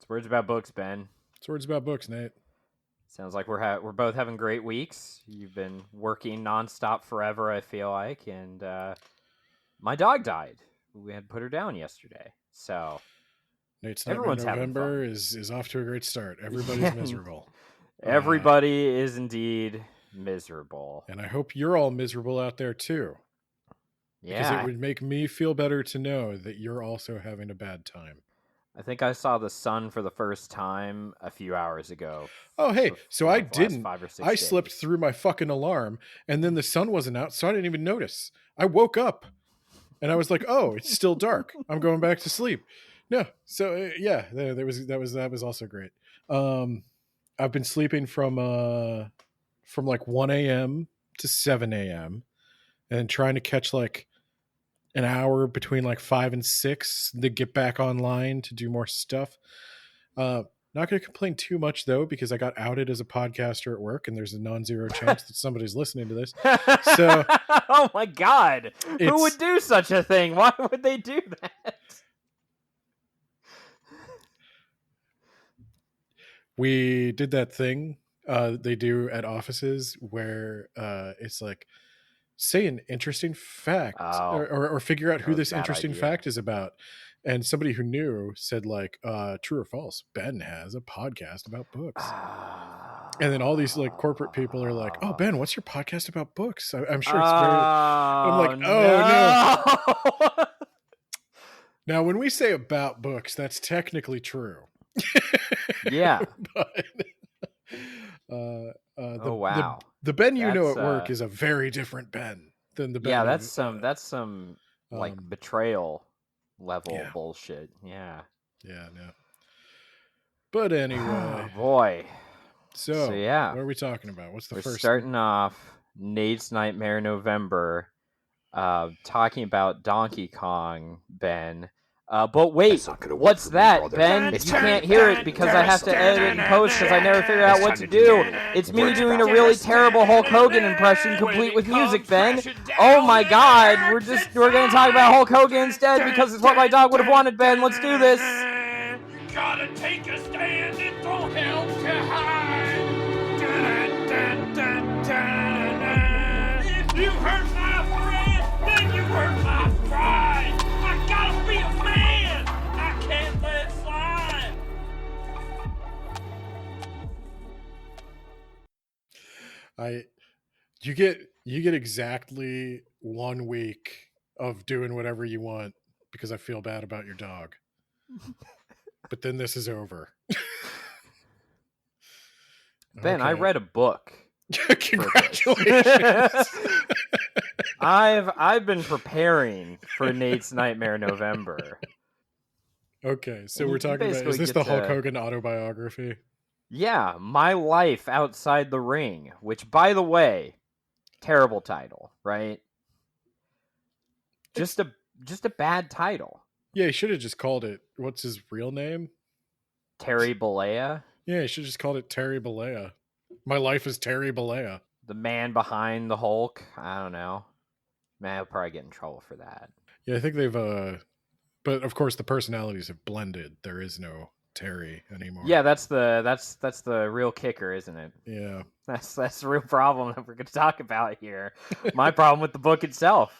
It's Words About Books, Ben. It's Words About Books, Nate. Sounds like we're both having great weeks. You've been working nonstop forever, I feel like, and my dog died. We had to put her down yesterday, so Nate's everyone's having November fun. is off to a great start. Everybody's miserable. Everybody is indeed miserable, and I hope you're all miserable out there too. Because it would make me feel better to know that you're also having a bad time. I think I saw the sun for the first time a few hours ago. Oh, hey, so I didn't. 5 or 6 I days. slept through my fucking alarm, and then the sun wasn't out, so I didn't even notice. I woke up, and I was like, "Oh, it's still dark. I'm going back to sleep." No, so yeah, that was also great. I've been sleeping from like 1 a.m. to 7 a.m. and trying to catch like an hour between like 5 and 6 to get back online to do more stuff. Not going to complain too much though, because I got outed as a podcaster at work, and there's a non-zero chance that somebody's listening to this. So, oh my God, who would do such a thing? Why would they do that? We did that thing they do at offices where it's like, say an interesting fact or figure out who this interesting fact is about. And somebody who knew said like, true or false, Ben has a podcast about books. And then all these like corporate people are like, oh, Ben, what's your podcast about books? I'm sure it's very, I'm like, oh no. Now, when we say about books, that's technically true. Yeah. But, wow. The Ben you know at work is a very different Ben than the Ben. Yeah, that's some like betrayal level bullshit. Yeah. Yeah, no. But anyway. Oh, boy. So yeah. What are we talking about? What's the We're first? Starting off Nate's Nightmare November, talking about Donkey Kong, Ben. But wait, what's that, Ben? You can't hear it because I have to edit it and post because I never figure out what to do. It's me doing a really terrible Hulk Hogan impression complete with music, Ben. Oh my God, we're gonna talk about Hulk Hogan instead because it's what my dog would have wanted, Ben. Let's do this. You gotta take a stand and don't help to hide. If you hurt my friend, then you hurt my pride. I gotta be a man. I can't let it slide. You get exactly 1 week of doing whatever you want because I feel bad about your dog. But then this is over. Ben, okay. I read a book. Congratulations. I've been preparing for Nate's Nightmare November. Okay, so we're talking about, is this the Hulk Hogan autobiography? Yeah, My Life Outside the Ring, which, by the way, terrible title, right? Just a bad title. Yeah, he should have just called it, what's his real name? Terry Bollea? Yeah, he should have just called it Terry Bollea. My Life is Terry Bollea. The man behind the Hulk? I don't know. Man, I'll probably get in trouble for that. Yeah, I think they've, but of course the personalities have blended. There is no Terry anymore. Yeah, that's the real kicker, isn't it? Yeah. That's the real problem that we're going to talk about here. My problem with the book itself.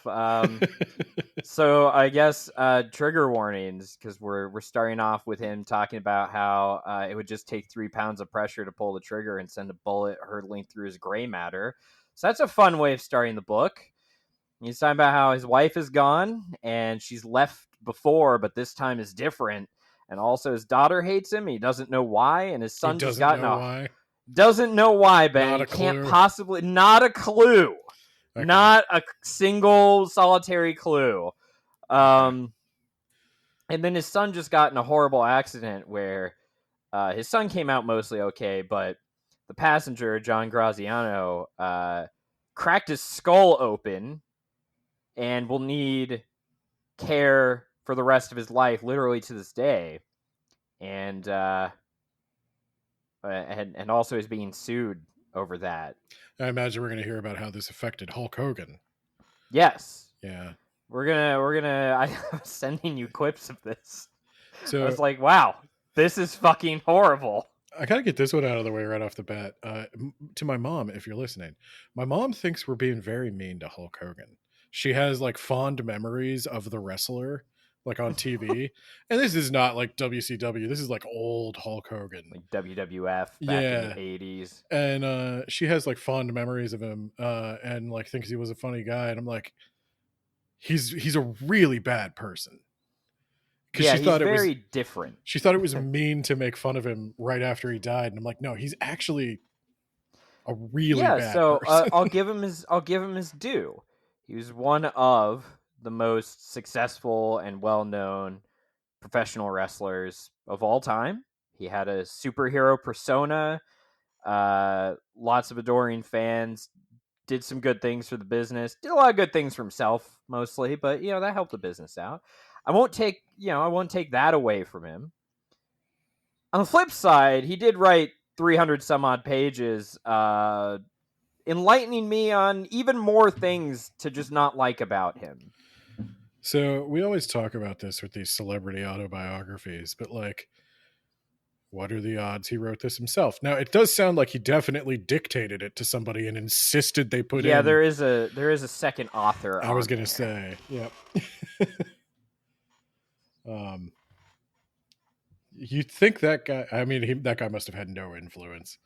So I guess trigger warnings, because we're starting off with him talking about how it would just take 3 pounds of pressure to pull the trigger and send a bullet hurtling through his gray matter. So that's a fun way of starting the book. He's talking about how his wife is gone and she's left before, but this time is different. And also his daughter hates him. He doesn't know why, and his son just got why. Doesn't know why, Ben. He can't possibly... Not a clue. Okay. Not a single solitary clue. And then his son just got in a horrible accident where his son came out mostly okay, but the passenger, John Graziano, cracked his skull open and will need care for the rest of his life, literally to this day. And also is being sued over that. I imagine we're going to hear about how this affected Hulk Hogan. Yes. Yeah. We're gonna. I'm sending you clips of this. So I was like, wow, This is fucking horrible. I gotta get this one out of the way right off the bat. To my mom, if you're listening, my mom thinks we're being very mean to Hulk Hogan. She has like fond memories of the wrestler, like on TV, and this is not like WCW. This is like old Hulk Hogan, like WWF back in the 80s. And she has like fond memories of him, and like thinks he was a funny guy. And I'm like, he's a really bad person. Because she thought it was very different. She thought it was mean to make fun of him right after he died, and I'm like, no, he's actually a really bad person. I'll give him his due. He was one of the most successful and well-known professional wrestlers of all time. He had a superhero persona, lots of adoring fans. Did some good things for the business. Did a lot of good things for himself mostly, but that helped the business out. I won't take that away from him. On the flip side, he did write 300 some odd pages, enlightening me on even more things to just not like about him. So we always talk about this with these celebrity autobiographies, but like, what are the odds he wrote this himself? Now, it does sound like he definitely dictated it to somebody and insisted they put in. Yeah, there is a second author. I was going to say, yep. You'd think that guy, I mean, that guy must have had no influence,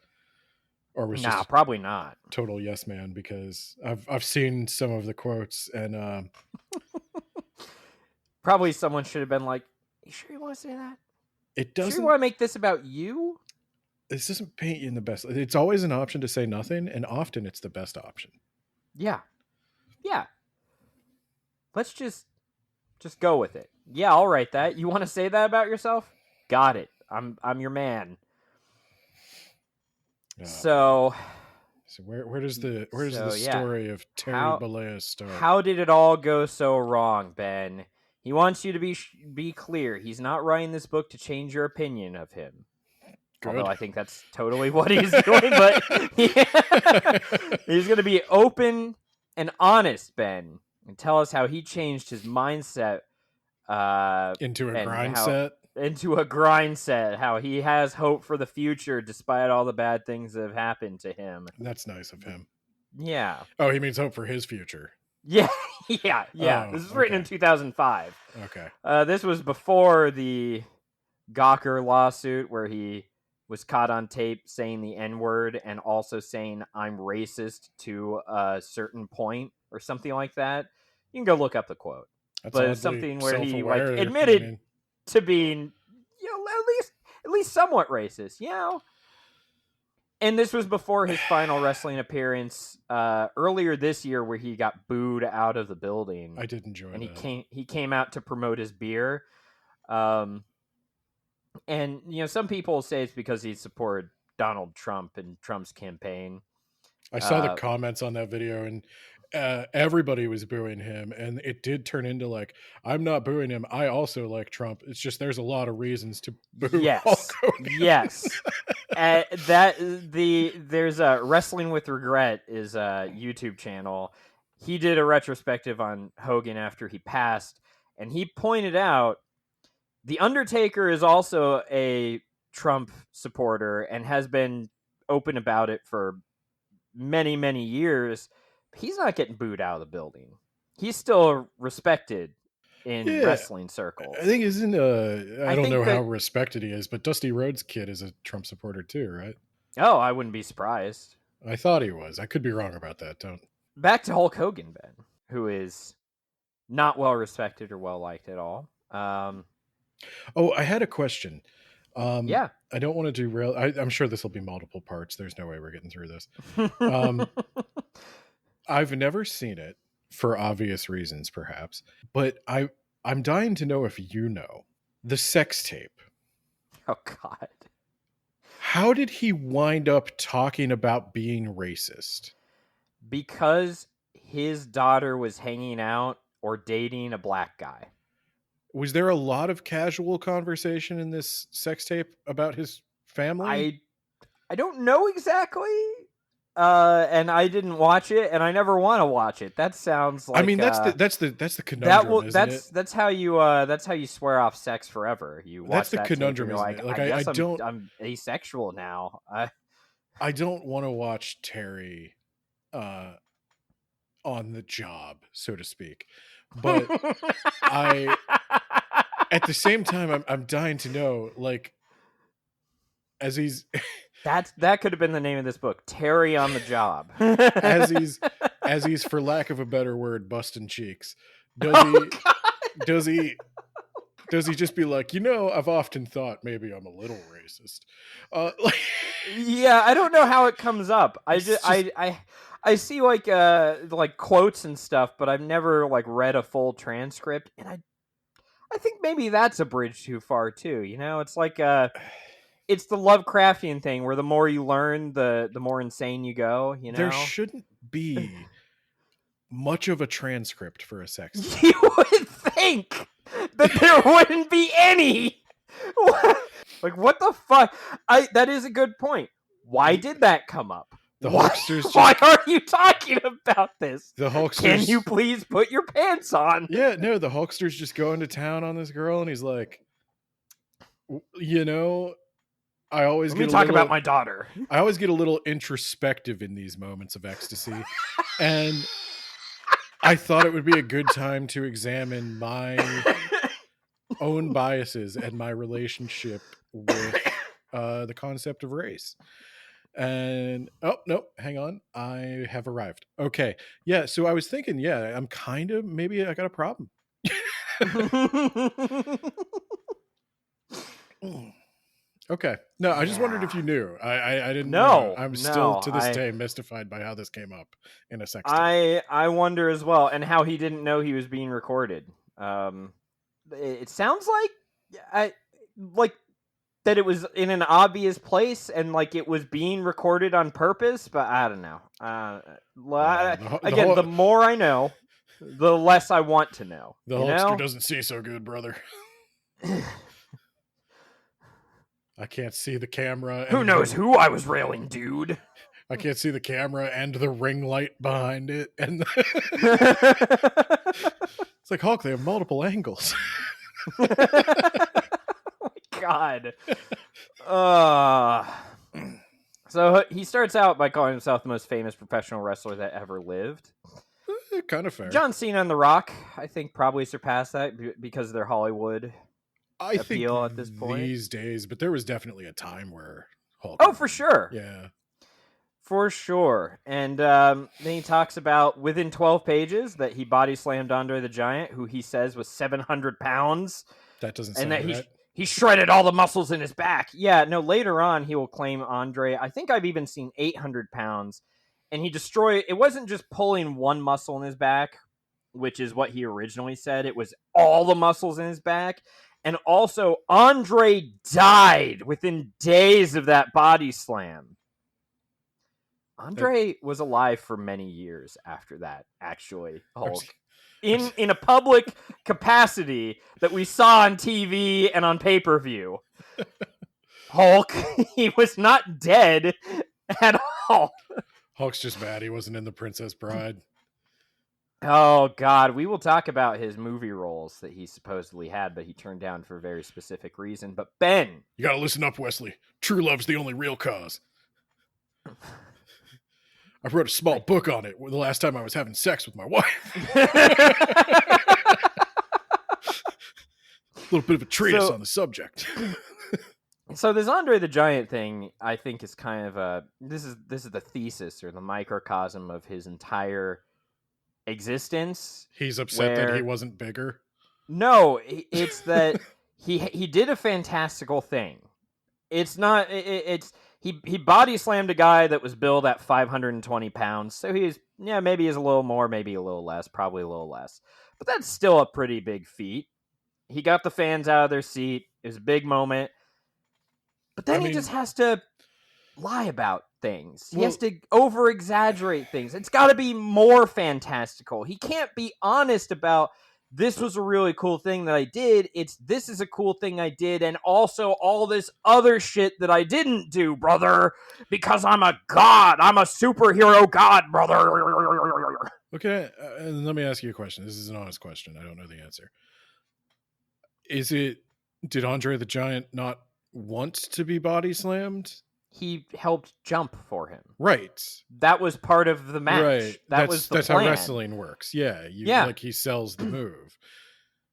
or was just probably not total yes man, because I've seen some of the quotes, and probably someone should have been like, you sure you want to say that? It doesn't. Sure you want to make this about you? This doesn't paint you in the best. It's always an option to say nothing, and often it's the best option. Yeah. Let's just go with it. Yeah, I'll write that. You want to say that about yourself? Got it. I'm your man. So where does the story of Terry Bollea start? How did it all go so wrong, Ben? He wants you to be clear. He's not writing this book to change your opinion of him. Good. Although I think that's totally what he's doing, but he's going to be open and honest, Ben, and tell us how he changed his mindset into a grind set, how he has hope for the future despite all the bad things that have happened to him. That's nice of him. Yeah. Oh, he means hope for his future. Yeah. Oh, this is written in 2005. Okay. This was before the Gawker lawsuit where he was caught on tape saying the N-word and also saying I'm racist to a certain point or something like that. You can go look up the quote. But it's something where he admitted to being, at least somewhat racist, And this was before his final wrestling appearance earlier this year, where he got booed out of the building. I did enjoy that. And he came out to promote his beer, and some people say it's because he supported Donald Trump and Trump's campaign. I saw the comments on that video, and everybody was booing him, and it did turn into like, I'm not booing him, I also like Trump. It's just there's a lot of reasons to boo. Yes. There's a Wrestling with Regret is a YouTube channel. He did a retrospective on Hogan after he passed, and he pointed out The Undertaker is also a Trump supporter and has been open about it for many, many years. He's not getting booed out of the building. He's still respected in wrestling circles. I think I don't know how respected he is, but Dusty Rhodes' kid is a Trump supporter too, right? Oh, I wouldn't be surprised. I thought he was. I could be wrong about that. Back to Hulk Hogan, Ben, who is not well respected or well liked at all. Oh, I had a question. Yeah. I don't want to derail. I'm sure this will be multiple parts. There's no way we're getting through this. I've never seen it for obvious reasons, perhaps, but I'm dying to know if you know the sex tape. Oh, God. How did he wind up talking about being racist? Because his daughter was hanging out or dating a black guy. Was there a lot of casual conversation in this sex tape about his family? I don't know exactly. and I didn't watch it, and I never want to watch it. That sounds like I mean, that's the conundrum, isn't it? that's how you swear off sex forever. You watch That's the that tape and conundrum, you're isn't like, it? Like, I I guess don't I'm asexual now. I don't want to watch Terry on the job, so to speak. But I at the same time I'm dying to know, like, as he's that could have been the name of this book, Terry on the Job. as he's for lack of a better word busting cheeks. Does he just be like, I've often thought maybe I'm a little racist. Like, yeah, I don't know how it comes up. I see like quotes and stuff, but I've never like read a full transcript, and I think maybe that's a bridge too far too. It's like it's the Lovecraftian thing where the more you learn, the more insane you go. There shouldn't be much of a transcript for a sex tape. You would think that there wouldn't be any. Like, what the fuck? That is a good point. Why did that come up? The Hulksters. Why are you talking about this? The Hulksters. Can you please put your pants on? Yeah, no, the Hulkster's just going to town on this girl, and he's like, I always Let me talk about my daughter. I always get a little introspective in these moments of ecstasy, and I thought it would be a good time to examine my own biases and my relationship with the concept of race. And no, hang on, I have arrived. Okay, yeah. So I was thinking, I'm kind of, maybe I got a problem. Okay, no, I just wondered if you knew. I didn't know. I'm still to this day mystified by how this came up in a sex tape. I wonder as well, and how he didn't know he was being recorded. It sounds like that it was in an obvious place and like it was being recorded on purpose, but I don't know. The more I know, the less I want to know. The Hulkster doesn't see so good, brother. I can't see the camera. Who knows who I was railing, dude? I can't see the camera and the ring light behind it. And it's like, Hulk, they have multiple angles. God. So he starts out by calling himself the most famous professional wrestler that ever lived. Kind of fair. John Cena and The Rock, I think, probably surpassed that because of their Hollywood appeal at this point. These days, but there was definitely a time where Hulk. Oh, for sure. Yeah. For sure. And then he talks about within 12 pages that he body slammed Andre the Giant, who he says was 700 pounds. That doesn't sound right. right. He shredded all the muscles in his back. Yeah, no, later on he will claim Andre, I think I've even seen 800 pounds. And he destroyed, it wasn't just pulling one muscle in his back, which is what he originally said. It was all the muscles in his back. And also, Andre died within days of that body slam. Andre was alive for many years after that, actually, Hulk. In a public capacity that we saw on TV and on pay-per-view. Hulk, he was not dead at all. Hulk's just mad he wasn't in The Princess Bride. Oh, God. We will talk about his movie roles that he supposedly had, but he turned down for a very specific reason. But Ben... You gotta listen up, Wesley. True love's the only real cause. I wrote a small book on it the last time I was having sex with my wife. A little bit of a treatise on the subject. So this Andre the Giant thing, I think, is kind of this is the thesis or the microcosm of his entire existence. He's upset that he wasn't bigger. No, it's that he did a fantastical thing. It's not. He body slammed a guy that was billed at 520 pounds. So maybe he's a little more, maybe a little less, probably a little less. But that's still a pretty big feat. He got the fans out of their seat. It was a big moment. But then he just has to lie about things. He has to over-exaggerate things. It's got to be more fantastical. He can't be honest about this was a really cool thing that I did. This is a cool thing I did, and also all this other shit that I didn't do, brother, because I'm a god. I'm a superhero god, brother. Okay, and let me ask you a question. This is an honest question. I don't know the answer. Did Andre the Giant not want to be body slammed? He helped jump for him. Right. That was part of the match. Right. That's how plan. wrestling works. Yeah. Like he sells the move.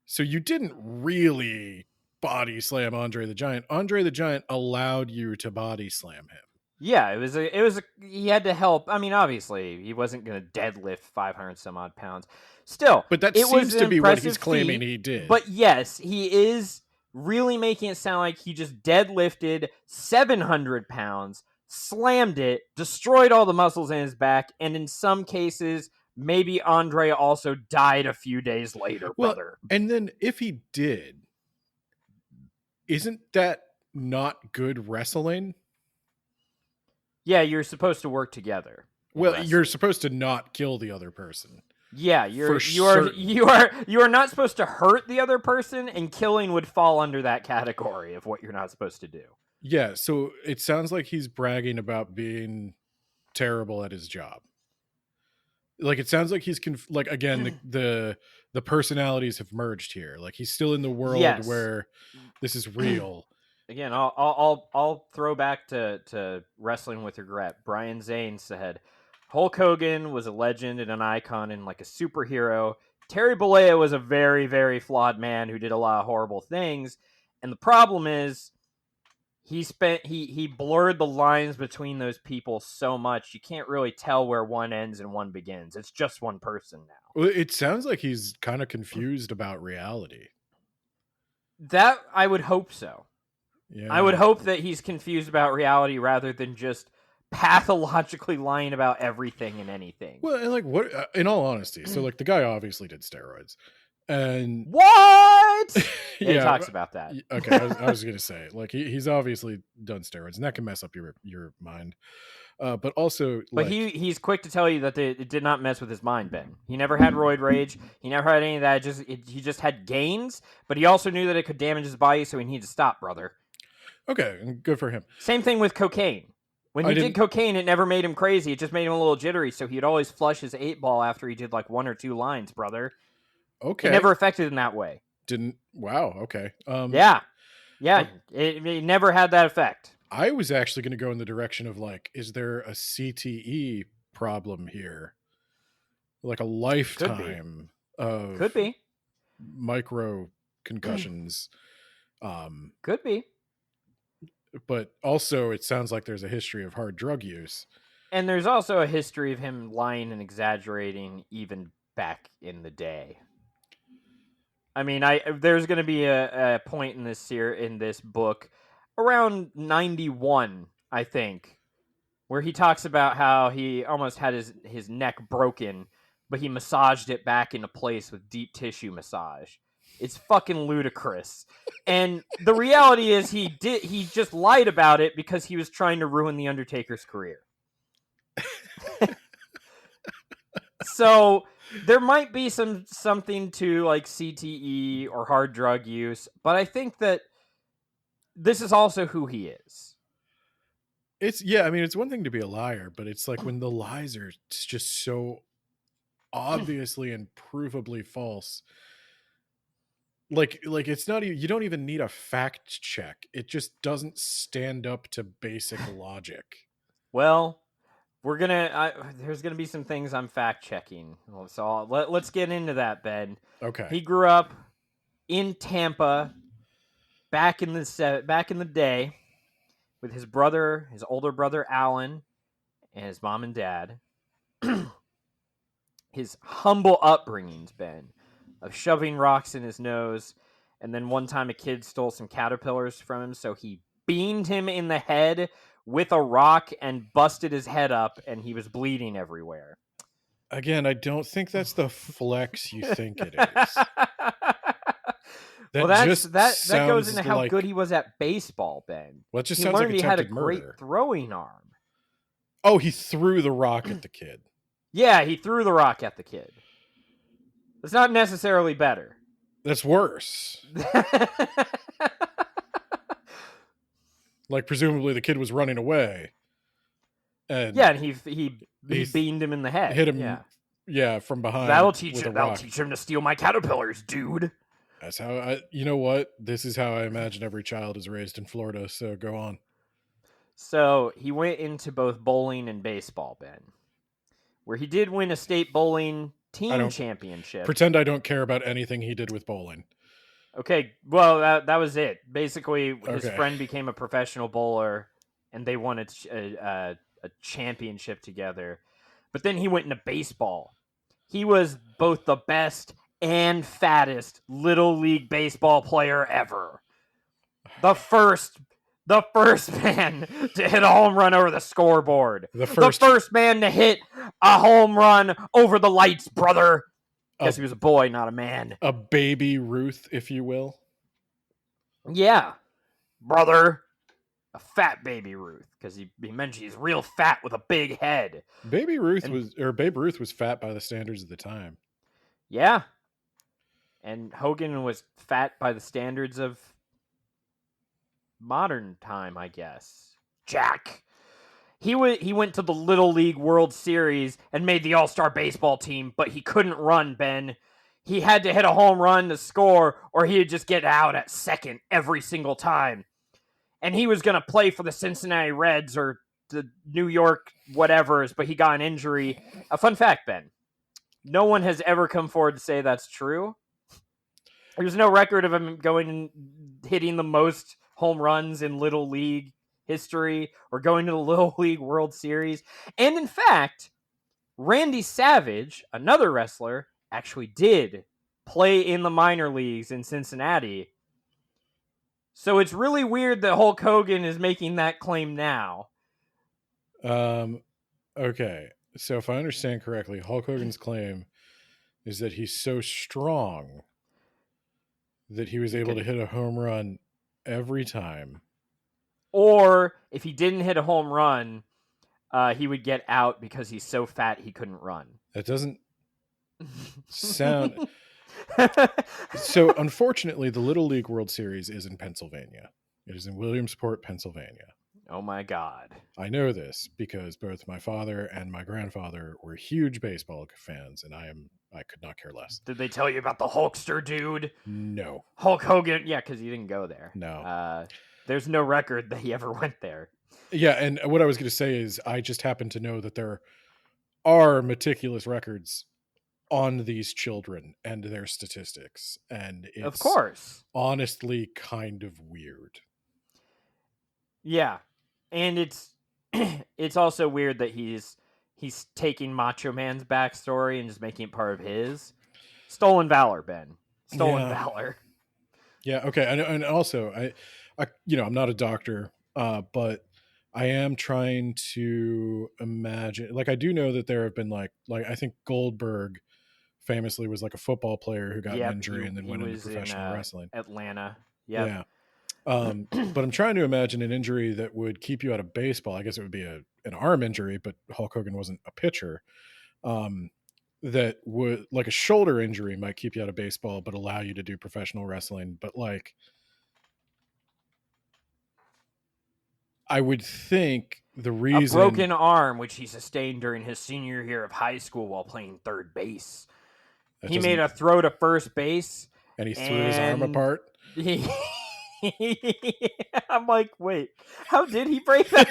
So you didn't really body slam Andre the Giant. Andre the Giant allowed you to body slam him. Yeah, he had to help. I mean, obviously, he wasn't going to deadlift 500 some odd pounds. Still, but that seems to be what he's claiming he did. But yes, he is really making it sound like he just deadlifted 700 pounds, slammed it, destroyed all the muscles in his back, and in some cases, maybe Andre also died a few days later, brother. And then if he did, isn't that not good wrestling? Yeah, you're supposed to work together. Well, you're supposed to not kill the other person. Yeah, you are not supposed to hurt the other person, and killing would fall under that category of what you're not supposed to do. Yeah, so it sounds like he's bragging about being terrible at his job. Like it sounds like he's again the personalities have merged here. Like he's still in the world where this is real. Again, I'll throw back to Wrestling with Regret. Brian Zane said, Hulk Hogan was a legend and an icon and like a superhero. Terry Bollea was a very, very flawed man who did a lot of horrible things. And the problem is he blurred the lines between those people so much you can't really tell where one ends and one begins. It's just one person now. Well, it sounds like he's kind of confused about reality. That I would hope so. Yeah. I would hope that he's confused about reality rather than just pathologically lying about everything and anything. Well, and like what? In all honesty, so like the guy obviously did steroids, and what? Yeah, he talks about that. Okay, I was gonna say like he's obviously done steroids, and that can mess up your mind. But also, but he's quick to tell you that it did not mess with his mind, Ben. He never had roid rage. He never had any of that. He just had gains, but he also knew that it could damage his body, so he needed to stop, brother. Okay, good for him. Same thing with cocaine. When he did cocaine, it never made him crazy. It just made him a little jittery, so he'd always flush his 8-ball after he did like 1 or 2 lines, brother. Okay. It never affected him that way. Wow, okay. Yeah. It never had that effect. I was actually going to go in the direction of like, is there a CTE problem here? Like a lifetime of could be micro concussions. Could be. But also it sounds like there's a history of hard drug use. And there's also a history of him lying and exaggerating even back in the day. I mean, there's going to be a point in this book around 91, I think, where he talks about how he almost had his neck broken, but he massaged it back into place with deep tissue massage. It's fucking ludicrous. And the reality is he just lied about it because he was trying to ruin The Undertaker's career. So there might be something to like CTE or hard drug use, but I think that this is also who he is. I mean, it's one thing to be a liar, but it's like when the lies are just so obviously and provably false. Like it's not even, you don't even need a fact check. It just doesn't stand up to basic logic. Well, there's gonna be some things I'm fact checking. So let's get into that, Ben. Okay. He grew up in Tampa back in the day with his older brother Alan, and his mom and dad. His humble upbringing's been of shoving rocks in his nose, and then one time a kid stole some caterpillars from him, so he beamed him in the head with a rock and busted his head up, and he was bleeding everywhere. Again, I don't think that's the flex you think it is. That goes into how good he was at baseball, Ben. Well, it just sounds like he had a great throwing arm. Oh, he threw the rock at the kid. Yeah, he threw the rock at the kid. It's not necessarily better. That's worse. Like, presumably the kid was running away. And yeah, and he beamed him in the head. hit him, Yeah, from behind. That'll teach with him. a That'll rock. teach him to steal my caterpillars, dude. That's how you know what? This is how I imagine every child is raised in Florida. So go on. So he went into both bowling and baseball, Ben, where he did win a state bowling team championship. Pretend I don't care about anything he did with bowling. Okay, well, that was it. Basically, his Okay. friend became a professional bowler, and they won a championship together. But then he went into baseball. He was both the best and fattest Little League baseball player ever. The first man to hit a home run over the scoreboard. The first man to hit a home run over the lights, brother. Guess he was a boy, not a man. A baby Ruth, if you will. Yeah, brother. A fat baby Ruth, because he mentioned he's real fat with a big head. Babe Ruth was fat by the standards of the time. Yeah. And Hogan was fat by the standards of modern time, I guess. Jack. He went to the Little League World Series and made the All-Star baseball team, but he couldn't run, Ben. He had to hit a home run to score, or he'd just get out at second every single time. And he was going to play for the Cincinnati Reds or the New York whatevers, but he got an injury. A fun fact, Ben. No one has ever come forward to say that's true. There's no record of him going and hitting the most home runs in Little League history or going to the Little League World Series. And in fact, Randy Savage, another wrestler, actually did play in the minor leagues in Cincinnati. So it's really weird that Hulk Hogan is making that claim now. Okay. So if I understand correctly, Hulk Hogan's claim is that he's so strong that he was able to hit a home run every time. Or if he didn't hit a home run, he would get out because he's so fat he couldn't run. That doesn't sound... So, unfortunately, the Little League World Series is in Pennsylvania. It is in Williamsport, Pennsylvania. Oh my God. I know this because both my father and my grandfather were huge baseball fans, and I could not care less. Did they tell you about the Hulkster dude? No. Hulk Hogan? Yeah, because you didn't go there. No. There's no record that he ever went there. Yeah, and what I was going to say is I just happen to know that there are meticulous records on these children and their statistics, and it's of course honestly kind of weird. Yeah, and it's also weird that he's taking Macho Man's backstory and just making it part of his stolen valor, Ben. Stolen valor. Yeah. Okay. And also, I I'm not a doctor, but I am trying to imagine. Like, I do know that there have been like I think Goldberg famously was like a football player who got an injury and then went into professional wrestling. Atlanta. Yep. Yeah. But I'm trying to imagine an injury that would keep you out of baseball. I guess it would be an arm injury, but Hulk Hogan wasn't a pitcher. That would, like, a shoulder injury might keep you out of baseball, but allow you to do professional wrestling. But like, I would think the reason... A broken arm, which he sustained during his senior year of high school while playing third base. He made a throw to first base. And he threw his arm apart? I'm like, wait, how did he break that?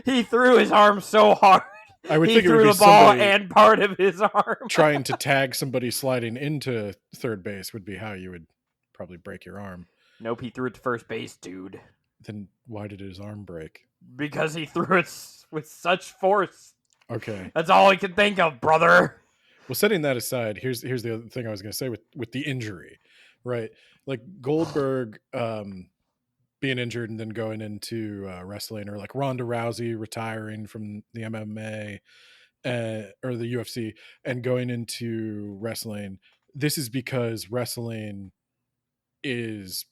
He threw his arm so hard. I would he think threw it would the be ball and part of his arm. Trying to tag somebody sliding into third base would be how you would probably break your arm. Nope, he threw it to first base, dude. Then why did his arm break? Because he threw it with such force. Okay. That's all he could think of, brother. Well, setting that aside, here's the other thing I was going to say with the injury, right? Like Goldberg being injured and then going into wrestling, or like Ronda Rousey retiring from the MMA or the UFC and going into wrestling. This is because wrestling is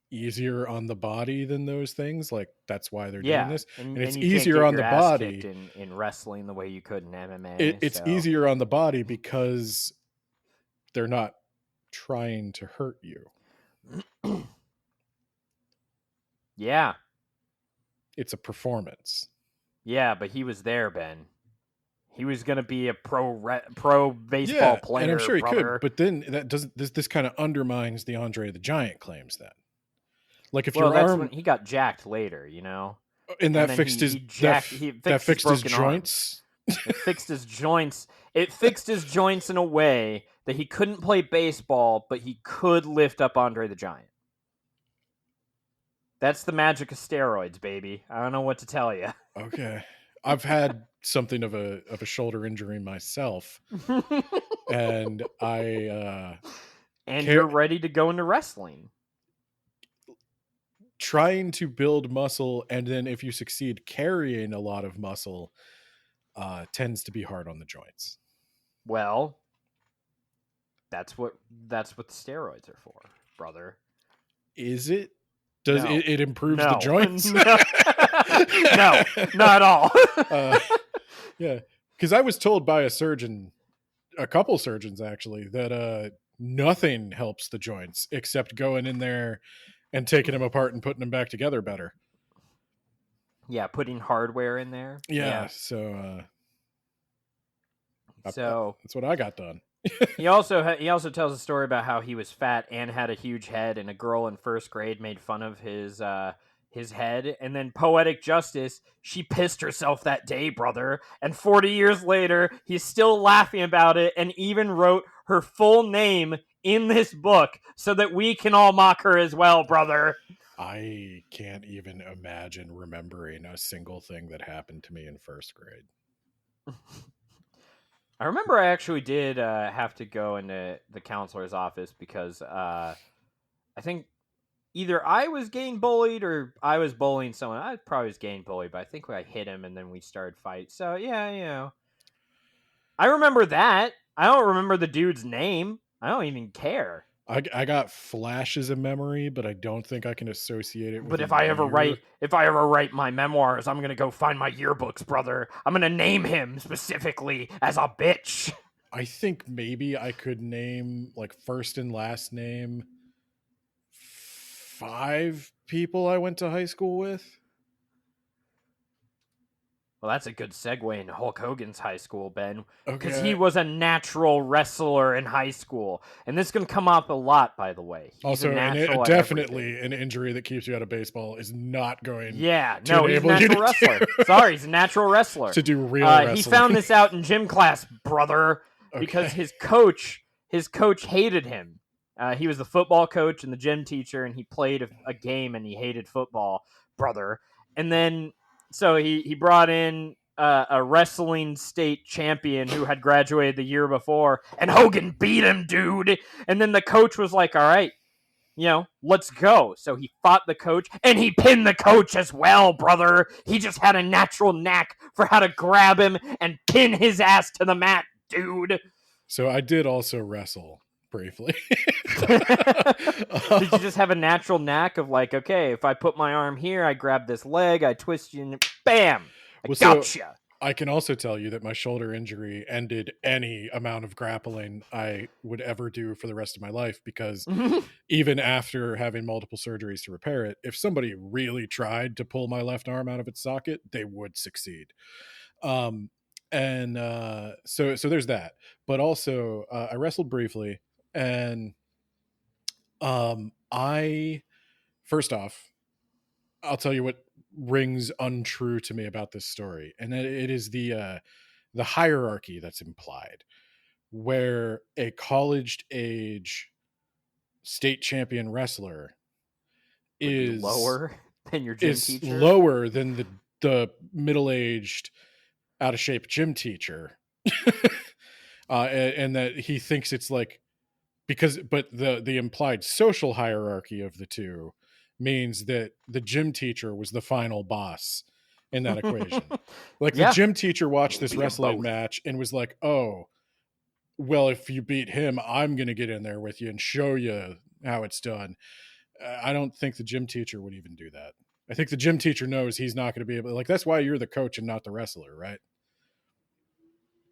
easier on the body than those things. Like that's why they're doing Yeah, this, and it's you can't easier get on your the ass body. kicked in wrestling the way you could in MMA. It's so. easier on the body because they're not trying to hurt you. Yeah. It's a performance. Yeah, but he was there, Ben. He was going to be a pro baseball player, and I'm sure he brother. could, but then that doesn't. This kind of undermines the Andre the Giant claims. Then, like if well, your that's arm when he got jacked later, and that then fixed his that fixed his broken arm. joints. It fixed his joints. It fixed his joints in a way that he couldn't play baseball, but he could lift up Andre the Giant. That's the magic of steroids, baby. I don't know what to tell you. Okay. I've had something of a shoulder injury myself, and you're ready to go into wrestling. Trying to build muscle, and then if you succeed carrying a lot of muscle, tends to be hard on the joints. Well, that's what the steroids are for, brother. Is it? Does no. it improves the joints? No, not at all. Yeah, because I was told by a couple surgeons actually, that nothing helps the joints except going in there and taking them apart and putting them back together better. Yeah, putting hardware in there. Yeah. So that's what I got done. He also tells a story about how he was fat and had a huge head, and a girl in first grade made fun of his head, and then poetic justice, she pissed herself that day, brother, and 40 years later he's still laughing about it and even wrote her full name in this book so that we can all mock her as well, brother. I can't even imagine remembering a single thing that happened to me in first grade. I remember I actually did have to go into the counselor's office because I think either I was getting bullied or I was bullying someone. I probably was getting bullied, but I think I hit him and then we started fighting. So, yeah, I remember that. I don't remember the dude's name. I don't even care. I got flashes of memory, but I don't think I can associate it with. But if I ever write my memoirs, I'm gonna go find my yearbooks, brother. I'm gonna name him specifically as a bitch. I think maybe I could name like first and last name 5 people I went to high school with. Well, that's a good segue into Hulk Hogan's high school, Ben. Because Okay. he was a natural wrestler in high school. And this can come up a lot, by the way. Also, definitely an injury that keeps you out of baseball is not going he's a natural wrestler. Sorry, he's a natural wrestler. To do real wrestling. He found this out in gym class, brother, because his coach hated him. He was the football coach and the gym teacher, and he played a game and he hated football, brother. And then... So he brought in a wrestling state champion who had graduated the year before, and Hogan beat him, dude. And then the coach was like, all right, let's go. So he fought the coach, and he pinned the coach as well, brother. He just had a natural knack for how to grab him and pin his ass to the mat, dude. So I did also wrestle. Briefly. Did you just have a natural knack of like, okay, if I put my arm here, I grab this leg, I twist you, and bam, I gotcha. So I can also tell you that my shoulder injury ended any amount of grappling I would ever do for the rest of my life, because even after having multiple surgeries to repair it, if somebody really tried to pull my left arm out of its socket, they would succeed. So there's that. But also I wrestled briefly. And first off, I'll tell you what rings untrue to me about this story, and it is the hierarchy that's implied, where a college age state champion wrestler is lower than your gym teacher, lower than the middle-aged, out of shape gym teacher, and that he thinks it's like. But the implied social hierarchy of the two means that the gym teacher was the final boss in that equation. Like the gym teacher watched this wrestling match and was like, oh, well, if you beat him, I'm going to get in there with you and show you how it's done. I don't think the gym teacher would even do that. I think the gym teacher knows he's not going to be able. Like, that's why you're the coach and not the wrestler, right?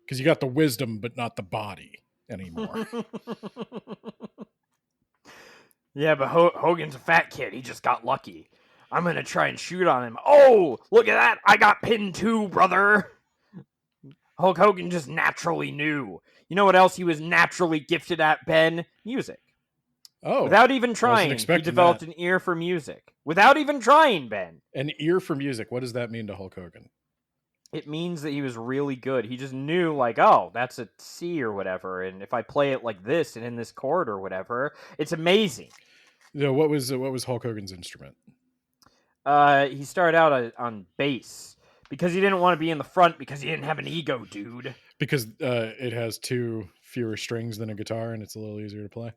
Because you got the wisdom, but not the body anymore. Yeah, but Hogan's a fat kid. He just got lucky. I'm going to try and shoot on him. Oh, look at that. I got pinned too, brother. Hulk Hogan just naturally knew. You know what else he was naturally gifted at, Ben? Music. Oh. Without even trying, he developed an ear for music. Without even trying, Ben. An ear for music. What does that mean to Hulk Hogan? It means that he was really good. He just knew, like, oh, that's a C or whatever, and if I play it like this and in this chord or whatever, it's amazing. Yeah, what was Hulk Hogan's instrument? He started out on bass because he didn't want to be in the front because he didn't have an ego, dude. Because it has 2 fewer strings than a guitar, and it's a little easier to play.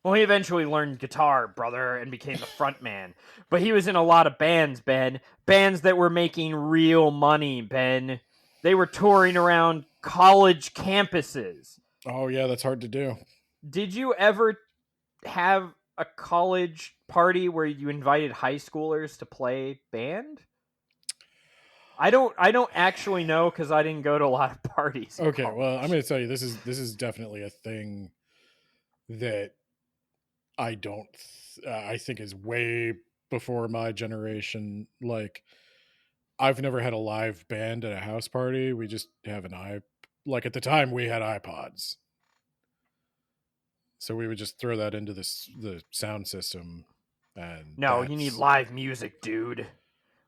Well, he eventually learned guitar, brother, and became the front man. But he was in a lot of bands, Ben. Bands that were making real money, Ben. They were touring around college campuses. Oh, yeah, that's hard to do. Did you ever have a college party where you invited high schoolers to play band? I don't actually know because I didn't go to a lot of parties. Okay, well, I'm going to tell you, this is definitely a thing that I think is way before my generation. Like, I've never had a live band at a house party. We just have like at the time we had iPods. So we would just throw that into the sound system. And no, you need live music, dude.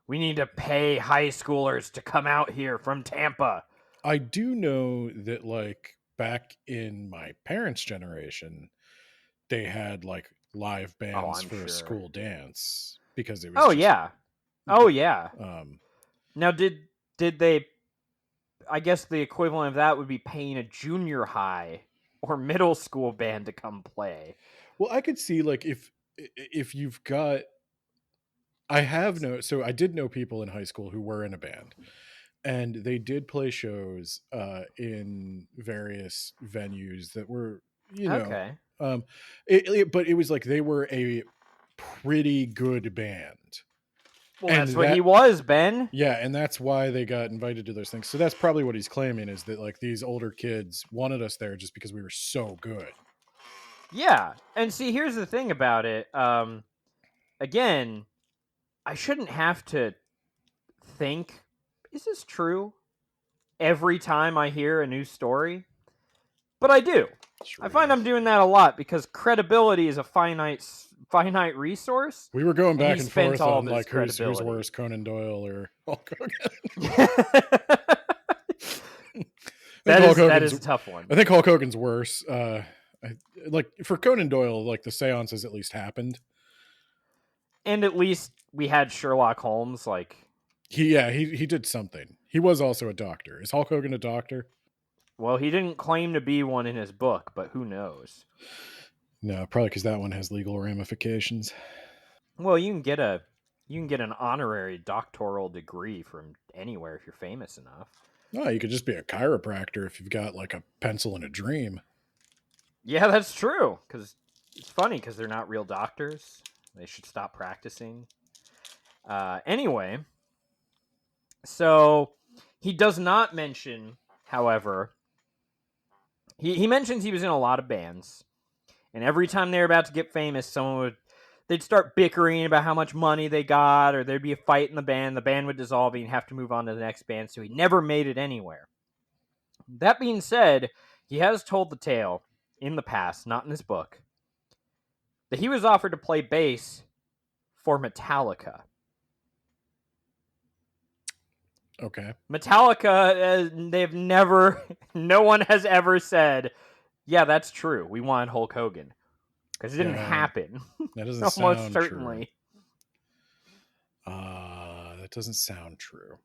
We need to pay high schoolers to come out here from Tampa. I do know that, like, back in my parents' generation, they had like live bands for a school dance because it was yeah. Now did they, I guess the equivalent of that would be paying a junior high or middle school band to come play. Well, I could see, like, if you've got, so I did know people in high school who were in a band, and they did play shows in various venues that were, okay. But it was like they were a pretty good band. Well, and that's what he was, Ben. Yeah, and that's why they got invited to those things. So that's probably what he's claiming, is that, like, these older kids wanted us there just because we were so good. Yeah, and see, here's the thing about it. Again, I shouldn't have to think, is this true? Every time I hear a new story. But I do. Sure, I find I'm doing that a lot because credibility is a finite resource. We were going back and forth on, like, who's worse, Conan Doyle or Hulk Hogan. that is a tough one. I think Hulk Hogan's worse. Like, for Conan Doyle, like, the seances at least happened. And at least we had Sherlock Holmes, like... He did something. He was also a doctor. Is Hulk Hogan a doctor? Well, he didn't claim to be one in his book, but who knows? No, probably because that one has legal ramifications. Well, you can get an honorary doctoral degree from anywhere if you're famous enough. Oh, you could just be a chiropractor if you've got, like, a pencil and a dream. Yeah, that's true. Because it's funny because they're not real doctors. They should stop practicing. Anyway, so he does not mention, however, he mentions he was in a lot of bands, and every time they were about to get famous, they'd start bickering about how much money they got, or there'd be a fight in the band would dissolve, and he'd have to move on to the next band, so he never made it anywhere. That being said, he has told the tale in the past, not in his book, that he was offered to play bass for Metallica. Okay. Metallica, no one has ever said, yeah, that's true. We wanted Hulk Hogan. Because it didn't happen. That doesn't almost sound certainly. True. That doesn't sound true.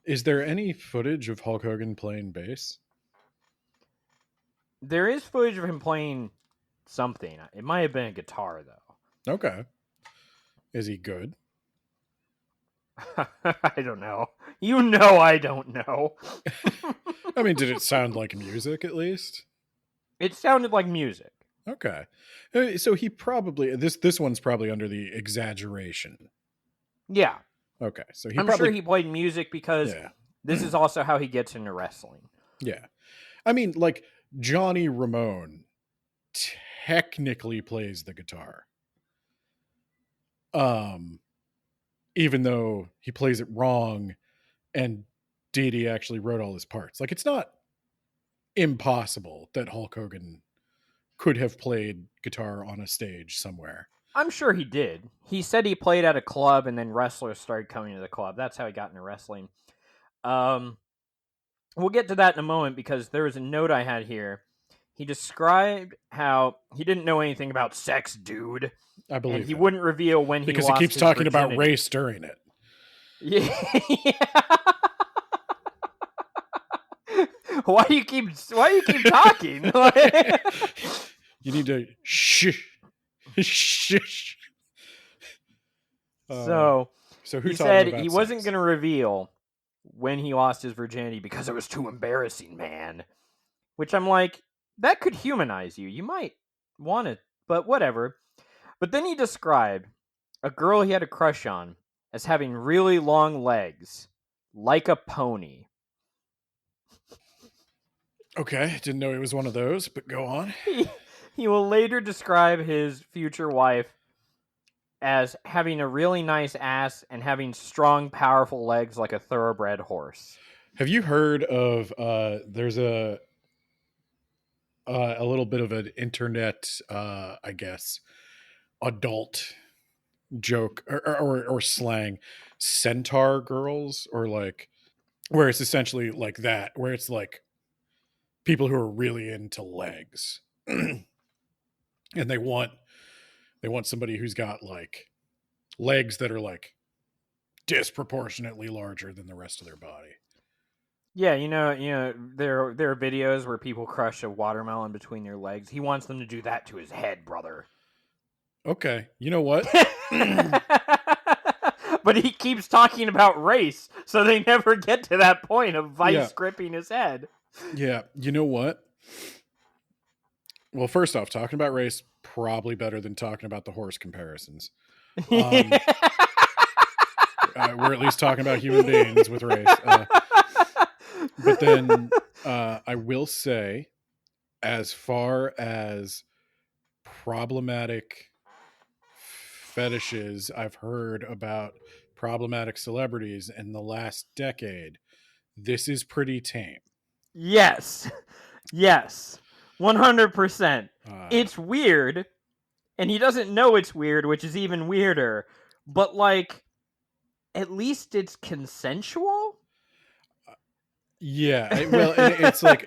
Is there any footage of Hulk Hogan playing bass? There is footage of him playing something. It might have been a guitar, though. Okay. Is he good? I don't know. You know I don't know. I mean, did it sound like music, at least? It sounded like music. Okay. So he probably this one's probably under the exaggeration. Yeah. Okay. So I'm sure he played music because yeah. this is also how he gets into wrestling. Yeah. I mean, like Johnny Ramone technically plays the guitar. Even though he plays it wrong and Dee Dee actually wrote all his parts. Like, it's not impossible that Hulk Hogan could have played guitar on a stage somewhere. I'm sure he did. He said he played at a club and then wrestlers started coming to the club. That's how he got into wrestling. We'll get to that in a moment because there was a note I had here. He described how he didn't know anything about sex, dude. I believe and he wouldn't reveal when because he he keeps his talking virginity. about race during it. Yeah. Why do you keep talking? You need to shh. So who he said he wasn't going to reveal when he lost his virginity because it was too embarrassing, man. Which I'm like, that could humanize you. You might want it, but whatever. But then he described a girl he had a crush on as having really long legs, like a pony. Okay, didn't know he was one of those, but go on. He will later describe his future wife as having a really nice ass and having strong, powerful legs like a thoroughbred horse. Have you heard of there's a little bit of an internet I guess adult joke or slang, centaur girls, or like where it's essentially like that, where it's like people who are really into legs and they want somebody who's got like legs that are like disproportionately larger than the rest of their body. Yeah, there are videos where people crush a watermelon between their legs. He wants them to do that to his head, brother. Okay, you know what? But he keeps talking about race, so they never get to that point of vice gripping his head. Yeah, you know what? Well, first off, talking about race, probably better than talking about the horse comparisons. We're at least talking about human beings with race. But then I will say, as far as problematic fetishes I've heard about problematic celebrities in the last decade, this is pretty tame. Yes. 100%. It's weird, and he doesn't know it's weird, which is even weirder. But, like, at least it's consensual? Yeah, well, it's like,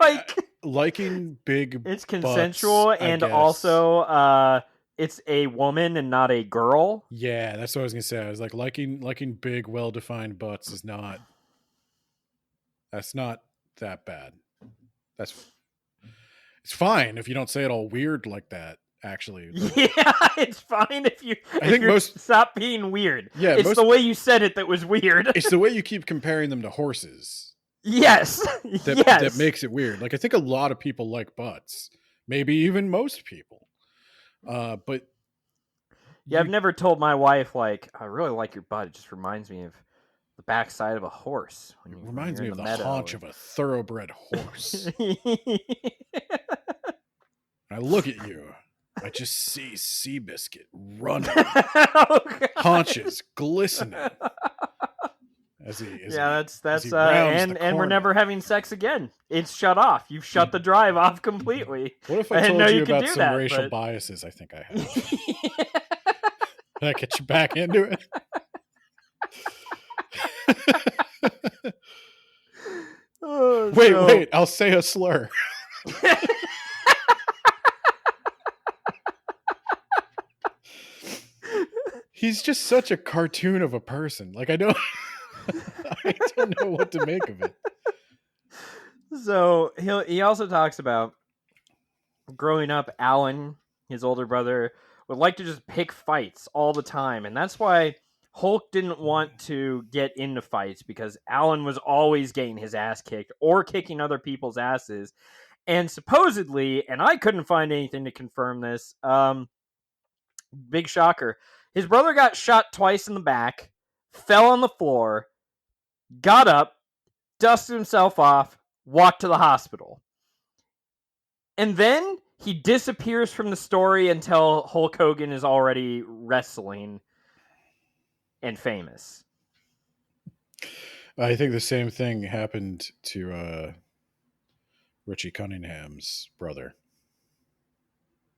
liking big it's consensual, butts, and also it's a woman and not a girl. Yeah, that's what I was gonna say. I was like, liking big, well-defined butts is not. That's not that bad. It's fine if you don't say it all weird like that. Actually, yeah, it's fine if you. Stop being weird. Yeah, it's the way you said it that was weird. It's the way you keep comparing them to horses. Yes, that makes it weird. Like, I think a lot of people like butts, maybe even most people. But yeah, I've never told my wife, like, I really like your butt. It just reminds me of the backside of a horse. It reminds me of the haunch of a thoroughbred horse. I look at you, I just see Seabiscuit running, haunches glistening. And we're never having sex again. It's shut off. You've shut the drive off completely. What if I told you about some racial biases I think I have? Can I get you back into it? Wait, I'll say a slur. He's just such a cartoon of a person. Like, I don't know what to make of it. So he also talks about growing up, Alan, his older brother, would like to just pick fights all the time. And that's why Hulk didn't want to get into fights, because Alan was always getting his ass kicked or kicking other people's asses. And supposedly, and I couldn't find anything to confirm this, big shocker, his brother got shot twice in the back, fell on the floor, got up, dusted himself off, walked to the hospital. And then he disappears from the story until Hulk Hogan is already wrestling and famous. I think the same thing happened to Richie Cunningham's brother.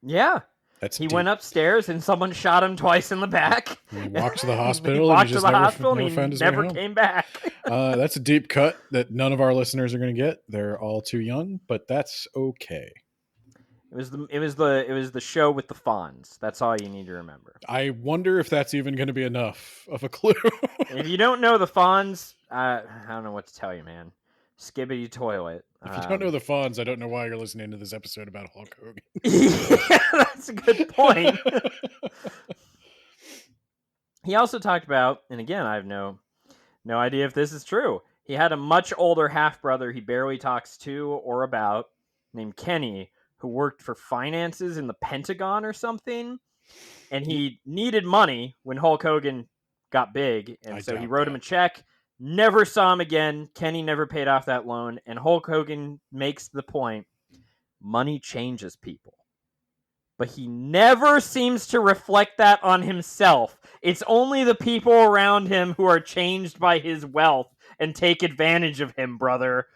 Yeah. That's He deep. went upstairs and someone shot him twice in the back. And he walked to the hospital. He walked and he to just the never, hospital never and he found his way never home. came back. That's a deep cut that none of our listeners are going to get. They're all too young, but that's okay. It was the show with the Fonz. That's all you need to remember. I wonder if that's even going to be enough of a clue. If you don't know the Fonz, I don't know what to tell you, man. Skibbity toilet. If you don't know the Fonz, I don't know why you're listening to this episode about Hulk Hogan. Yeah, that's a good point. He also talked about, and again, I have no idea if this is true. He had a much older half brother he barely talks to or about, named Kenny, who worked for finances in the Pentagon or something, and he needed money when Hulk Hogan got big, and so he wrote him a check. Never saw him again. Kenny never paid off that loan, and Hulk Hogan makes the point: money changes people. But he never seems to reflect that on himself. It's only the people around him who are changed by his wealth and take advantage of him, brother.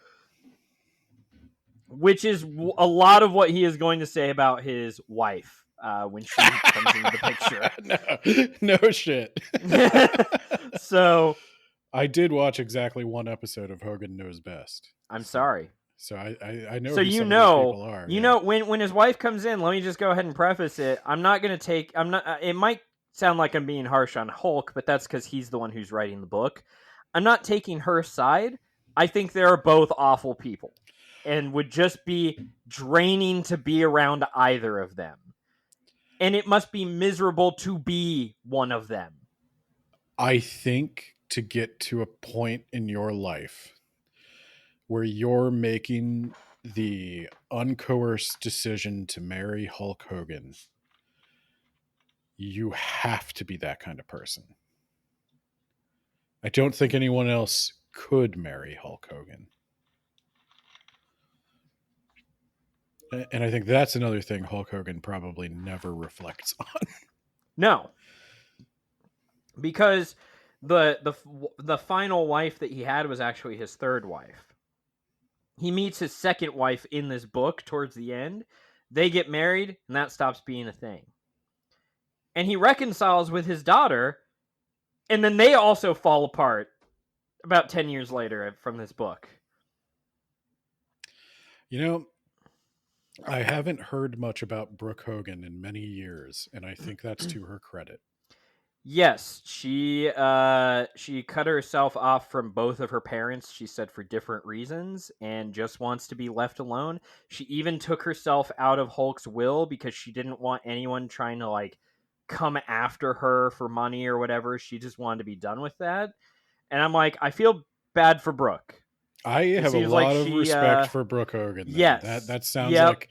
Which is a lot of what he is going to say about his wife when she comes into the picture. No shit. So I did watch exactly one episode of Hogan Knows Best. I'm sorry. So I know. So who some of these people are. You know when his wife comes in. Let me just go ahead and preface it. I'm not going to take. I'm not. It might sound like I'm being harsh on Hulk, but that's because he's the one who's writing the book. I'm not taking her side. I think they are both awful people, and would just be draining to be around either of them. And it must be miserable to be one of them. I think to get to a point in your life where you're making the uncoerced decision to marry Hulk Hogan, you have to be that kind of person. I don't think anyone else could marry Hulk Hogan. And I think that's another thing Hulk Hogan probably never reflects on. No. Because the final wife that he had was actually his third wife. He meets his second wife in this book towards the end. They get married, and that stops being a thing. And he reconciles with his daughter, and then they also fall apart about 10 years later from this book. You know, I haven't heard much about Brooke Hogan in many years, and I think that's to her credit. Yes, she cut herself off from both of her parents, she said, for different reasons, and just wants to be left alone. She even took herself out of Hulk's will because she didn't want anyone trying to come after her for money or whatever. She just wanted to be done with that. And I'm like, I feel bad for Brooke. I have a lot of respect for Brooke Hogan. Then. Yes. That sounds like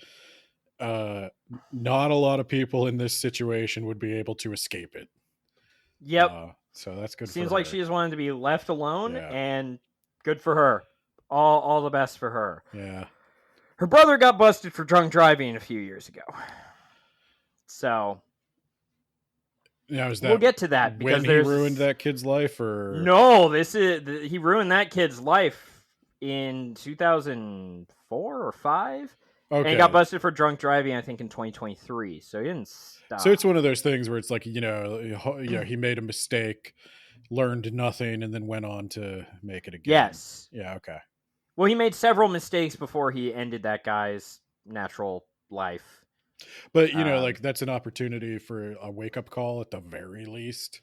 not a lot of people in this situation would be able to escape it. Yep. So that's good. Seems for like her. she just wanted to be left alone, and good for her. All the best for her. Yeah. Her brother got busted for drunk driving a few years ago. So now, is that we'll get to that because when he ruined that kid's life, or no? He ruined that kid's life in 2004 or 5. Okay. And he got busted for drunk driving, I think, in 2023. So he didn't stop. So it's one of those things where it's like, he made a mistake, learned nothing, and then went on to make it again. Yes. Yeah, okay. Well, he made several mistakes before he ended that guy's natural life. But, that's an opportunity for a wake-up call at the very least.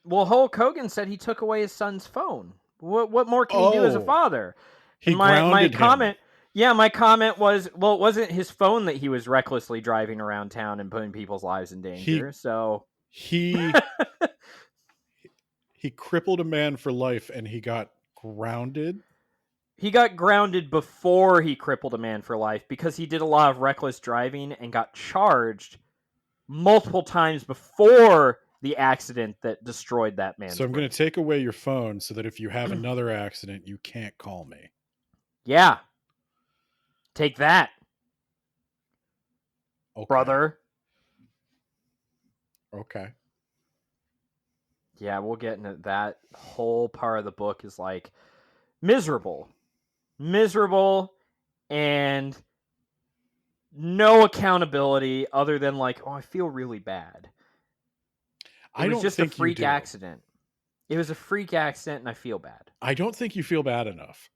Well, Hulk Hogan said he took away his son's phone. What more can he do as a father? He grounded comment. him. Yeah, my comment was, well, it wasn't his phone that he was recklessly driving around town and putting people's lives in danger. He crippled a man for life, and he got grounded. He got grounded before he crippled a man for life because he did a lot of reckless driving and got charged multiple times before the accident that destroyed that man's So I'm going brain. to take away your phone so that if you have another accident, you can't call me. Yeah. Take that, Okay. brother. Okay. Yeah, we'll get into that. Whole part of the book is like miserable, and no accountability other than like, oh, I feel really bad. I It was don't just think a freak you do. accident. It was a freak accident, and I feel bad. I don't think you feel bad enough.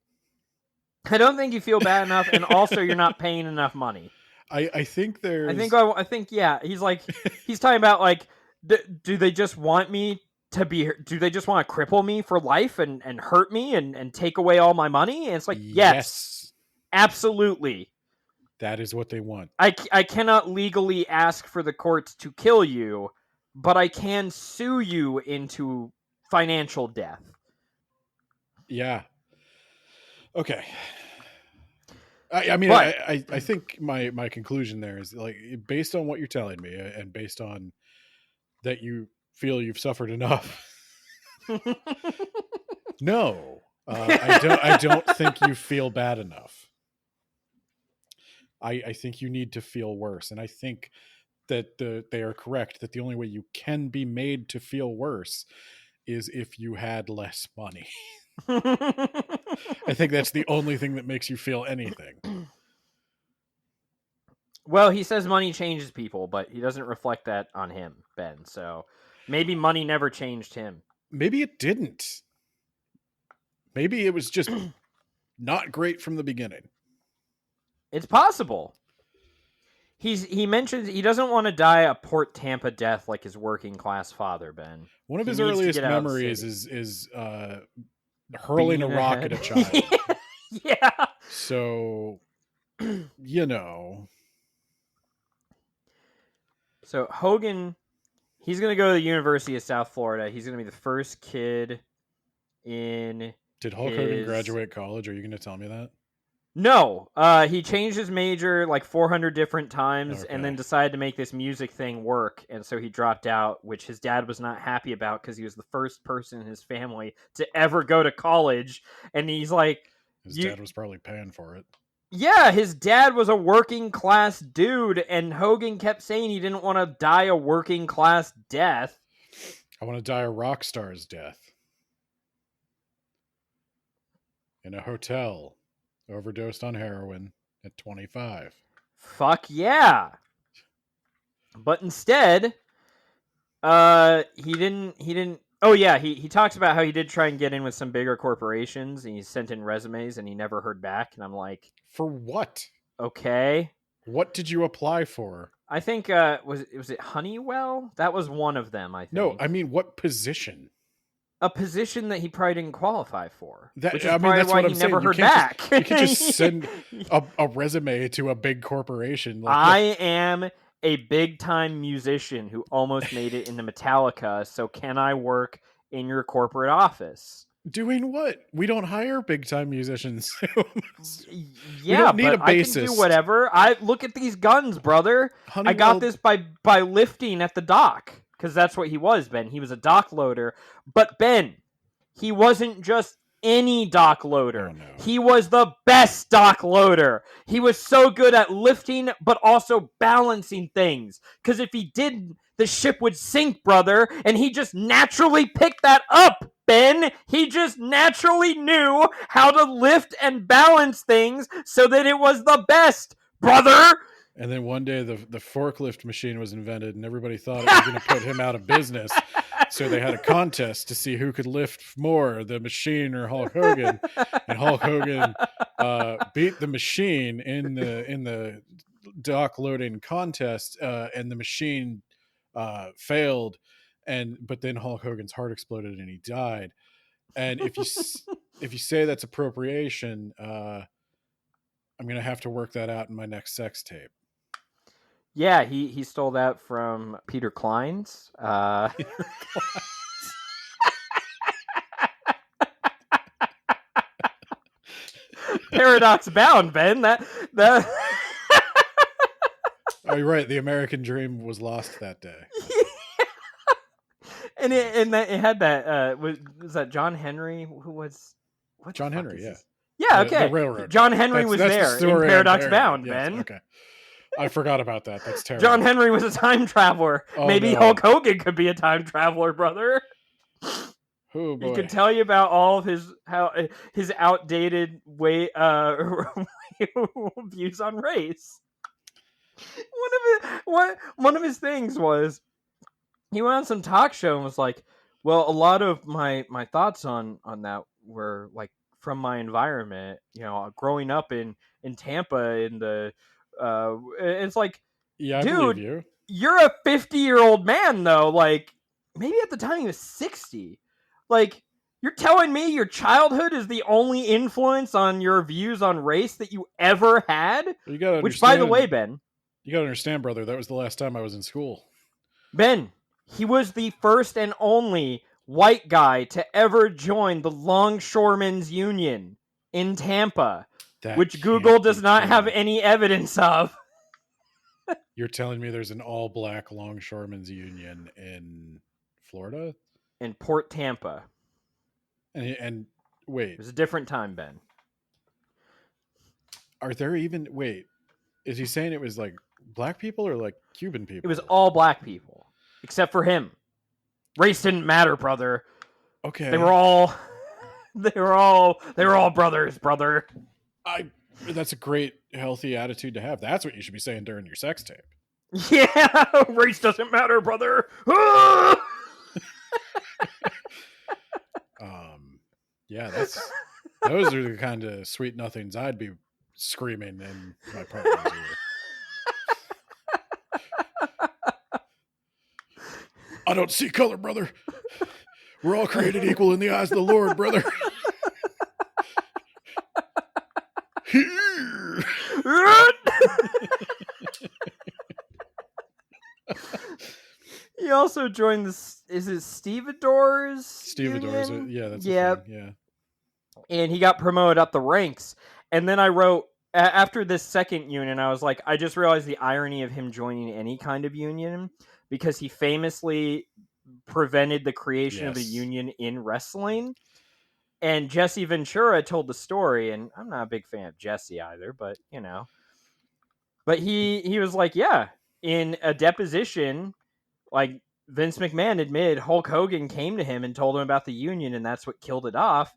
I don't think you feel bad enough, and also you're not paying enough money. I think there's. I think, yeah. He's like, he's talking about like, do they just want me to be? Do they just want to cripple me for life and hurt me and take away all my money? And it's like, yes, absolutely. That is what they want. I cannot legally ask for the courts to kill you, but I can sue you into financial death. Yeah. Okay. I mean, But- I think my conclusion there is like based on what you're telling me and based on that you feel you've suffered enough. No, I don't think you feel bad enough. I think you need to feel worse, and I think that they are correct that the only way you can be made to feel worse is if you had less money. I think that's the only thing that makes you feel anything. Well, he says money changes people, but he doesn't reflect that on him, Ben. So maybe money never changed him. Maybe it didn't. Maybe it was just not great from the beginning. It's possible. He mentions he doesn't want to die a Port Tampa death like his working class father, Ben. One of He his needs to earliest get out of the memories city. is hurling a Being rock ahead. at a child. Yeah. So, you know. So Hogan, he's going to go to the University of South Florida. He's going to be the first kid in... Did Hulk Hogan graduate college? Are you going to tell me that? No. He changed his major like 400 different times and then Okay. decided to make this music thing work. And so he dropped out, which his dad was not happy about because he was the first person in his family to ever go to college. And he's like... His dad was probably paying for it. Yeah, his dad was a working class dude, and Hogan kept saying he didn't want to die a working class death. I want to die a rock star's death. In a hotel, overdosed on heroin at 25. Fuck yeah. But instead, he didn't. Oh yeah, he talks about how he did try and get in with some bigger corporations, and he sent in resumes, and he never heard back. And I'm like, For what? okay. What did you apply for? I think was it Honeywell? That was one of them. I think. No, I mean what position? A position that he probably didn't qualify for. That, which is I mean, probably that's why what he I'm saying. never You heard can't back. Just, you can just send a resume to a big corporation. Like, I am a big-time musician who almost made it into Metallica, so can I work in your corporate office? doing what? We don't hire big time musicians. Yeah, don't need but a I can do bassist. whatever. I look at these guns, brother. I got this by lifting at the dock, because that's what he was, Ben. He was a dock loader. But Ben, he wasn't just any dock loader. Oh, no. He was the best dock loader. He was so good at lifting, but also balancing things. Because if he didn't, the ship would sink, brother. And he just naturally picked that up, Ben. He just naturally knew how to lift and balance things so that it was the best, brother. And then one day the forklift machine was invented and everybody thought it was going to put him out of business. So they had a contest to see who could lift more, the machine or Hulk Hogan. And Hulk Hogan beat the machine in the dock loading contest, and the machine failed. But then Hulk Hogan's heart exploded and he died. And if you say that's appropriation, I'm going to have to work that out in my next sex tape. Yeah, he stole that from Peter Klein's. Paradox Bound, Ben. That Oh, you're right. The American dream was lost that day. and it had that was that John Henry who was what John the fuck Henry, is yeah. this? Yeah, okay. The railroad. John Henry was the there in story on Paradox Bound, yes, Ben. Okay. I forgot about that. That's terrible. John Henry was a time traveler. Oh, Maybe no. Hulk Hogan could be a time traveler, brother. Oh boy. He could tell you about all of his outdated views on race. One of his things was he went on some talk show and was like, "Well, a lot of my thoughts on that were like from my environment. You know, growing up in Tampa in the it's like, Yeah, I dude, believe you. you're a 50-year-old man though. Like maybe at the time he was 60. Like you're telling me your childhood is the only influence on your views on race that you ever had? You gotta Which, by the way, Ben, you gotta understand, brother, that was the last time I was in school. Ben, he was the first and only white guy to ever join the Longshoremen's Union in Tampa, which Google does not have any evidence of. You're telling me there's an all-black longshoremen's union in Florida? In Port Tampa. And wait. It was a different time, Ben. Are there even... Wait. Is he saying it was like black people or like Cuban people? It was all black people. Except for him. Race didn't matter, brother. Okay. They were all brothers, brother. That's a great, healthy attitude to have. That's what you should be saying during your sex tape. Yeah, race doesn't matter, brother. Yeah, those are the kind of sweet nothings I'd be screaming in my partner's ear. I don't see color, brother. We're all created equal in the eyes of the Lord, brother. He also joined is it Stevedores? Stevedores, yeah, that's yeah. Yeah. And he got promoted up the ranks. And then I wrote, after this second union, I was like, I just realized the irony of him joining any kind of union, because he famously prevented the creation of a union in wrestling. And Jesse Ventura told the story, and I'm not a big fan of Jesse either, but you know. But he was like, yeah, in a deposition, like Vince McMahon admitted Hulk Hogan came to him and told him about the union, and that's what killed it off.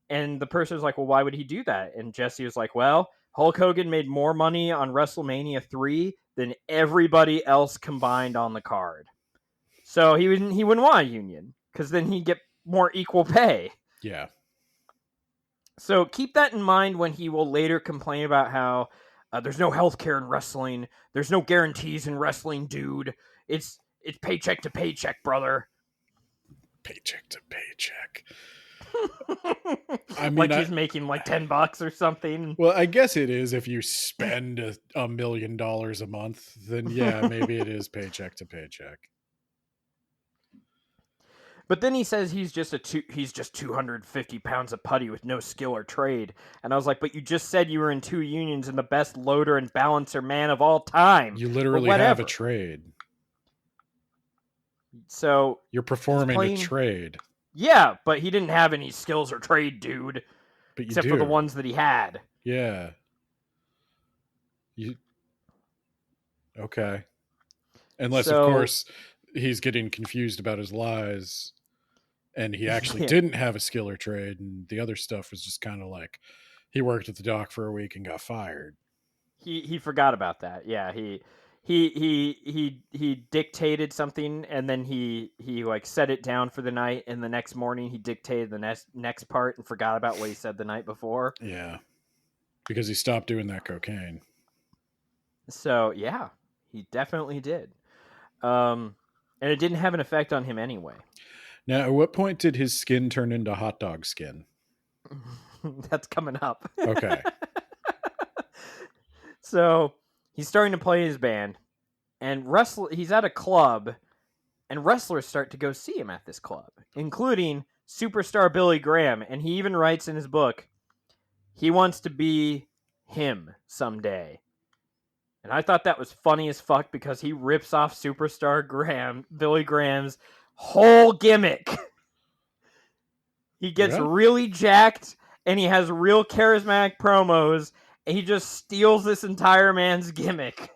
And the person was like, well, why would he do that? And Jesse was like, well, Hulk Hogan made more money on WrestleMania 3 than everybody else combined on the card. So he wouldn't want a union, because then he'd get more equal pay. Yeah. So keep that in mind when he will later complain about how there's no healthcare in wrestling. There's no guarantees in wrestling, dude. It's paycheck to paycheck, brother. Paycheck to paycheck. I mean, like he's making like $10 or something. Well, I guess it is if you spend $1 million a month, then yeah, maybe it is paycheck to paycheck. But then he says he's just 250 pounds of putty with no skill or trade. And I was like, but you just said you were in 2 unions and the best loader and balancer man of all time. You literally have a trade. So you're performing a trade. Yeah, but he didn't have any skills or trade, dude. But except for the ones that he had. Yeah. Okay. Unless, of course, he's getting confused about his lies and he actually didn't have a skill or trade, and the other stuff was just kind of like he worked at the dock for a week and got fired. He forgot about that. Yeah, he dictated something, and then he like set it down for the night, and the next morning he dictated the next part and forgot about what he said the night before. Yeah. Because he stopped doing that cocaine. So, yeah, he definitely did. And it didn't have an effect on him anyway. Now, at what point did his skin turn into hot dog skin? That's coming up. Okay. So, he's starting to play his band, and he's at a club, and wrestlers start to go see him at this club, including superstar Billy Graham. And he even writes in his book, he wants to be him someday. And I thought that was funny as fuck because he rips off superstar Billy Graham's whole gimmick. He gets really jacked and he has real charismatic promos and he just steals this entire man's gimmick.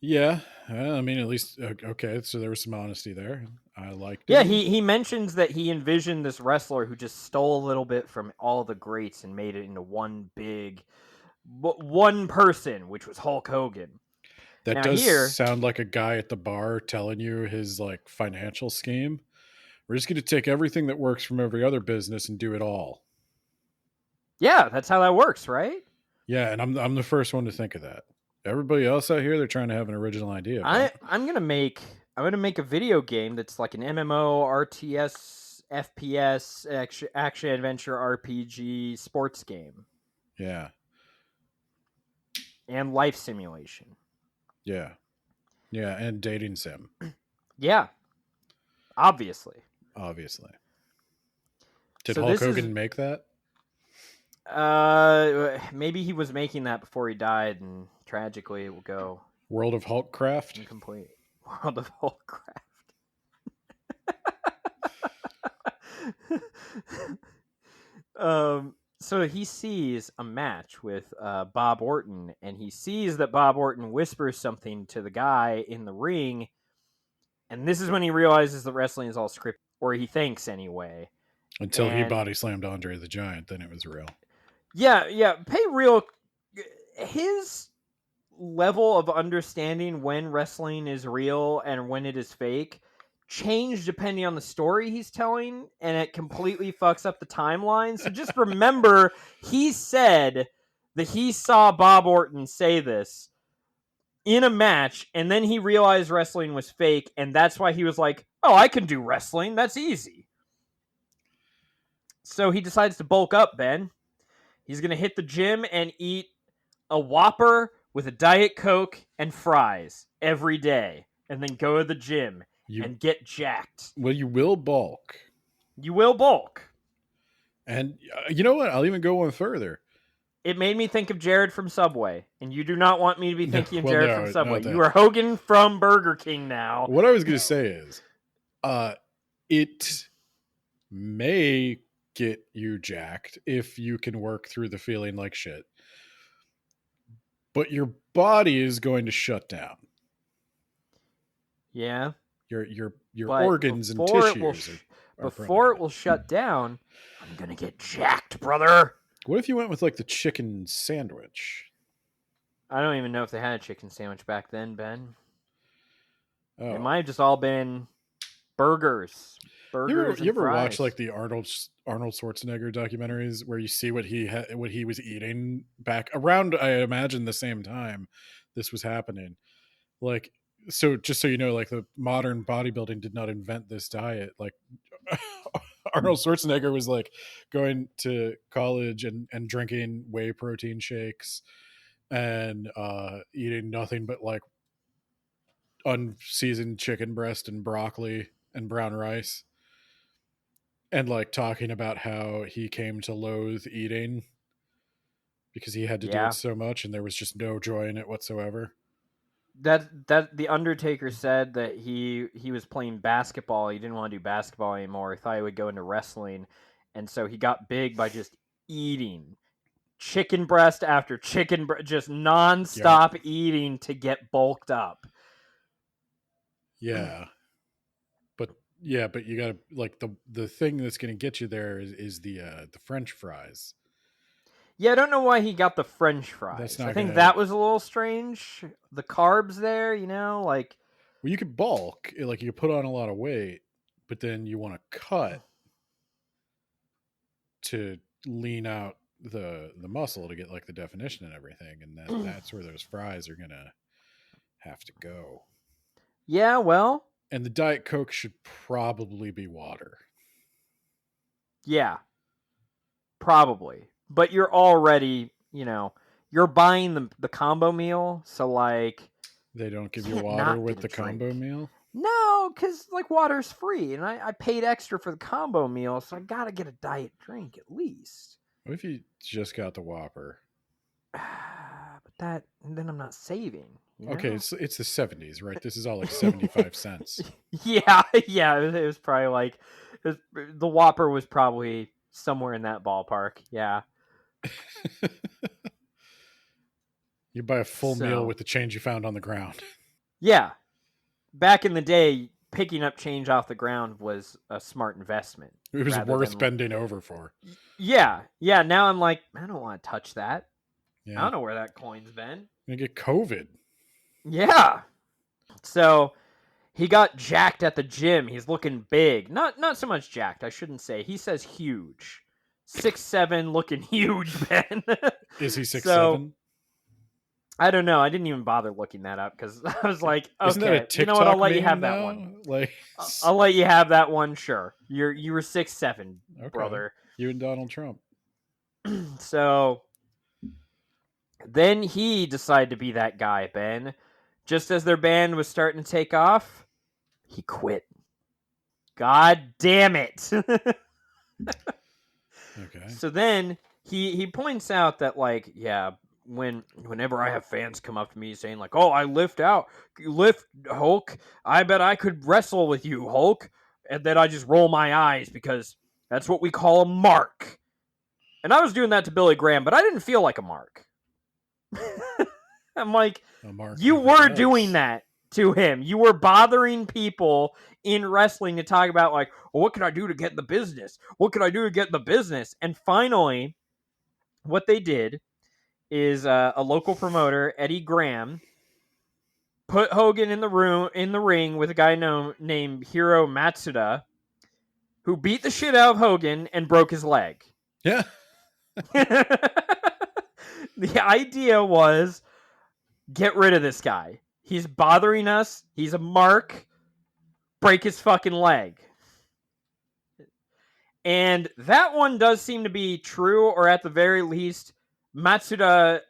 Yeah. I mean, at least, okay, so there was some honesty there. I liked it. Yeah, he mentions that he envisioned this wrestler who just stole a little bit from all the greats and made it into one person, which was Hulk Hogan. That does sound like a guy at the bar telling you his like financial scheme. We're just going to take everything that works from every other business and do it all. Yeah, that's how that works, right? Yeah, and I'm the first one to think of that. Everybody else out here, they're trying to have an original idea. I'm gonna make a video game that's like an MMO, RTS, FPS, action adventure RPG sports game. Yeah. And life simulation. Yeah. Yeah, and dating sim. Yeah. Obviously. Did Hulk Hogan make that? Maybe he was making that before he died, and tragically it will go. World of Hulkcraft? Incomplete. World of Hulkcraft. So he sees a match with Bob Orton, and he sees that Bob Orton whispers something to the guy in the ring, and this is when he realizes that wrestling is all scripted, or he thinks anyway. Until he body slammed Andre the Giant, then it was real. Yeah. His level of understanding when wrestling is real and when it is fake change depending on the story he's telling, and it completely fucks up the timeline. So just remember, he said that he saw Bob Orton say this in a match, and then he realized wrestling was fake, and that's why he was like, oh, I can do wrestling, that's easy. So he decides to bulk up, Ben. He's going to hit the gym and eat a Whopper with a Diet Coke and fries every day, and then go to the gym and get jacked. Well, you will bulk. You will bulk. And you know what? I'll even go one further. It made me think of Jared from Subway, and you do not want me to be thinking of Jared from Subway. You are Hogan from Burger King now. What I was going to say is, it may get you jacked if you can work through the feeling like shit, but your body is going to shut down. Yeah. Your organs and tissues. Before it will shut down, I'm going to get jacked, brother. What if you went with like the chicken sandwich? I don't even know if they had a chicken sandwich back then, Ben. Oh. It might have just all been burgers. You ever watch like the Arnold Schwarzenegger documentaries where you see what he was eating back around, I imagine, the same time this was happening? Like, so just so you know, like the modern bodybuilding did not invent this diet. Like Arnold Schwarzenegger was like going to college and drinking whey protein shakes and eating nothing but like unseasoned chicken breast and broccoli and brown rice, and like talking about how he came to loathe eating because he had to do it so much and there was just no joy in it whatsoever. That the Undertaker said that he was playing basketball. He didn't want to do basketball anymore. He thought he would go into wrestling, and so he got big by just eating chicken breast after chicken just nonstop eating to get bulked up. Yeah, but you gotta, like, the thing that's gonna get you there is the French fries. Yeah, I don't know why he got the French fries. I think that was a little strange. The carbs there, like... Well, you could bulk, like you could put on a lot of weight, but then you want to cut to lean out the muscle to get like the definition and everything, and that's where those fries are gonna have to go. Yeah, well... And the Diet Coke should probably be water. Yeah. Probably. But you're already, you're buying the combo meal, so like... They don't give you water with the combo meal? No, because like water's free, and I paid extra for the combo meal, so I gotta get a diet drink at least. What if you just got the Whopper? But then I'm not saving. You know? Okay, it's the 70s, right? This is all like 75 cents. Yeah. It was probably like the Whopper was probably somewhere in that ballpark. Yeah. You buy a full So- meal with the change you found on the ground. Yeah. Back in the day, picking up change off the ground was a smart investment. It was rather worth than- bending over for. Yeah. Now I'm like, I don't want to touch that. Yeah. I don't know where that coin's been. You get COVID. Yeah. So he got jacked at the gym. He's looking big. Not so much jacked, I shouldn't say. He says huge. 6'7", looking huge, Ben. Is he 6'7"? So, I don't know. I didn't even bother looking that up because I was like, Isn't that a okay, TikTok you know what? I'll let you meme have that now? one. Like, I'll let you have that one. Sure, you were 6'7", okay. brother. You and Donald Trump. So then he decided to be that guy, Ben. Just as their band was starting to take off, he quit. God damn it. Okay. So then he points out that, like, yeah, whenever I have fans come up to me saying like, "Oh, I lift Hulk. I bet I could wrestle with you, Hulk," and then I just roll my eyes because that's what we call a mark. And I was doing that to Billy Graham, but I didn't feel like a mark. I'm like, A mark you of were the doing house. that to him. You were bothering people in wrestling to talk about like, well, what can I do to get in the business? What can I do to get in the business? And finally, what they did is a local promoter, Eddie Graham, put Hogan in the ring with a guy named Hiro Matsuda, who beat the shit out of Hogan and broke his leg. Yeah. The idea was get rid of this guy. He's bothering us. He's a mark. Break his fucking leg. And that one does seem to be true, or at the very least, Matsuda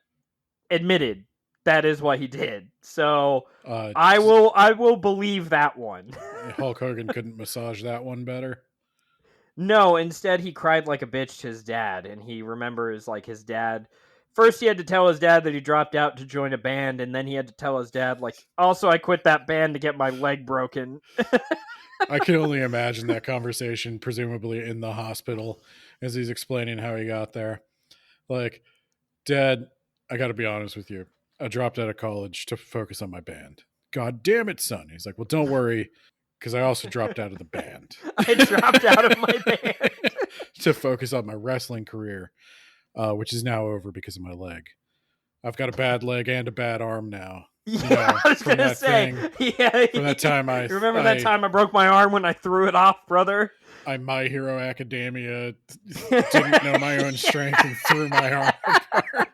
admitted that is what he did. So I will believe that one. Hulk Hogan couldn't massage that one better. No, instead he cried like a bitch to his dad, and he remembers like his dad. First, he had to tell his dad that he dropped out to join a band, and then he had to tell his dad, like, also I quit that band to get my leg broken. I can only imagine that conversation, presumably in the hospital, as he's explaining how he got there. Like, Dad, I got to be honest with you. I dropped out of college to focus on my band. God damn it, son. He's like, well, don't worry, because I also dropped out of the band. I dropped out of my band. To focus on my wrestling career, which is now over because of my leg. I've got a bad leg and a bad arm now. Yeah, I was from gonna that say. thing- Yeah, From that time you remember that time I broke my arm when I threw it off, brother? I My Hero Academia didn't know my own strength and threw my arm apart.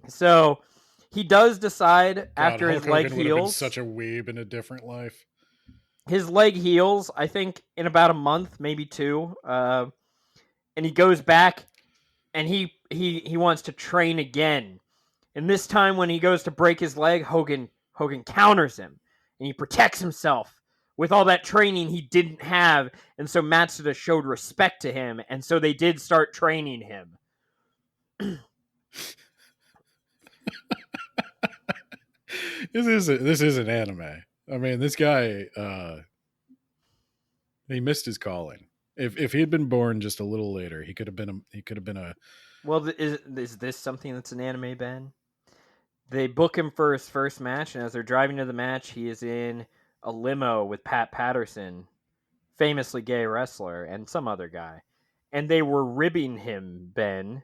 So he does decide God, after Hulk his leg Hogan would have been heals. such a weeb in a different life. His leg heals, I think, in about a month, maybe two. And he goes back, and he wants to train again. And this time, when he goes to break his leg, Hogan counters him, and he protects himself with all that training he didn't have. And so Matsuda showed respect to him, and so they did start training him. This is an anime. I mean, this guy he missed his calling. If he had been born just a little later, he could have been a Well, is this something that's an anime, Ben? They book him for his first match, and as they're driving to the match, he is in a limo with Pat Patterson, famously gay wrestler, and some other guy. And they were ribbing him, Ben,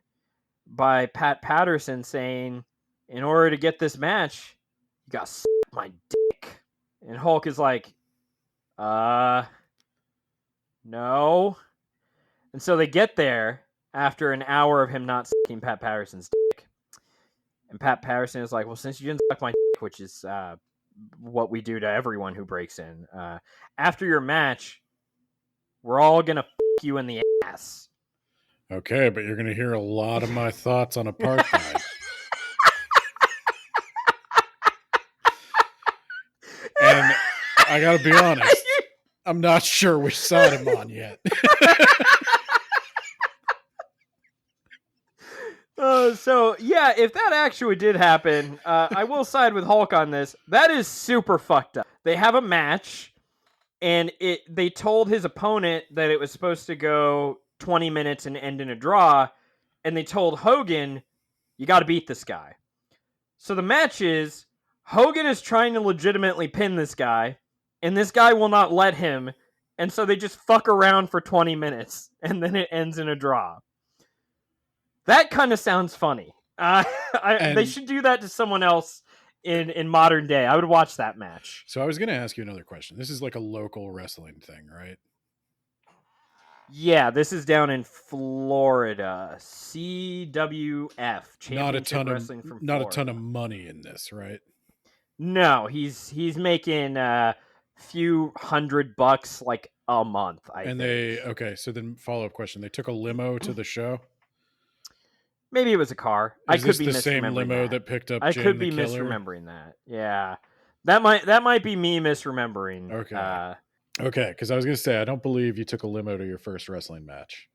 by Pat Patterson saying, in order to get this match, you got to suck my dick. And Hulk is like, no. And so they get there after an hour of him not sucking Pat Patterson's dick. And Pat Patterson is like, well, since you didn't suck my dick, which is what we do to everyone who breaks in, after your match, we're all going to fuck you in the ass. Okay, but you're going to hear a lot of my thoughts on apartheid. I gotta be honest. I'm not sure which side I'm on yet. So yeah, if that actually did happen, I will side with Hulk on this. That is super fucked up. They have a match, and they told his opponent that it was supposed to go 20 minutes and end in a draw, and they told Hogan, you got to beat this guy. So the match is, Hogan is trying to legitimately pin this guy, and this guy will not let him, and so they just fuck around for 20 minutes, and then it ends in a draw. That kind of sounds funny. They should do that to someone else in modern day. I would watch that match. So I was going to ask you another question. This is like a local wrestling thing, right? Yeah, this is down in Florida. CWF, Championship Wrestling from Florida. Not a ton of money in this, right? No, he's making a few $100 like a month. I think. So then follow-up question. They took a limo to the show? Maybe it was a car. Is this the same limo that picked up Jane I could the be Killer? misremembering that. Yeah. That might be me misremembering. Okay. Okay, because I was going to say, I don't believe you took a limo to your first wrestling match.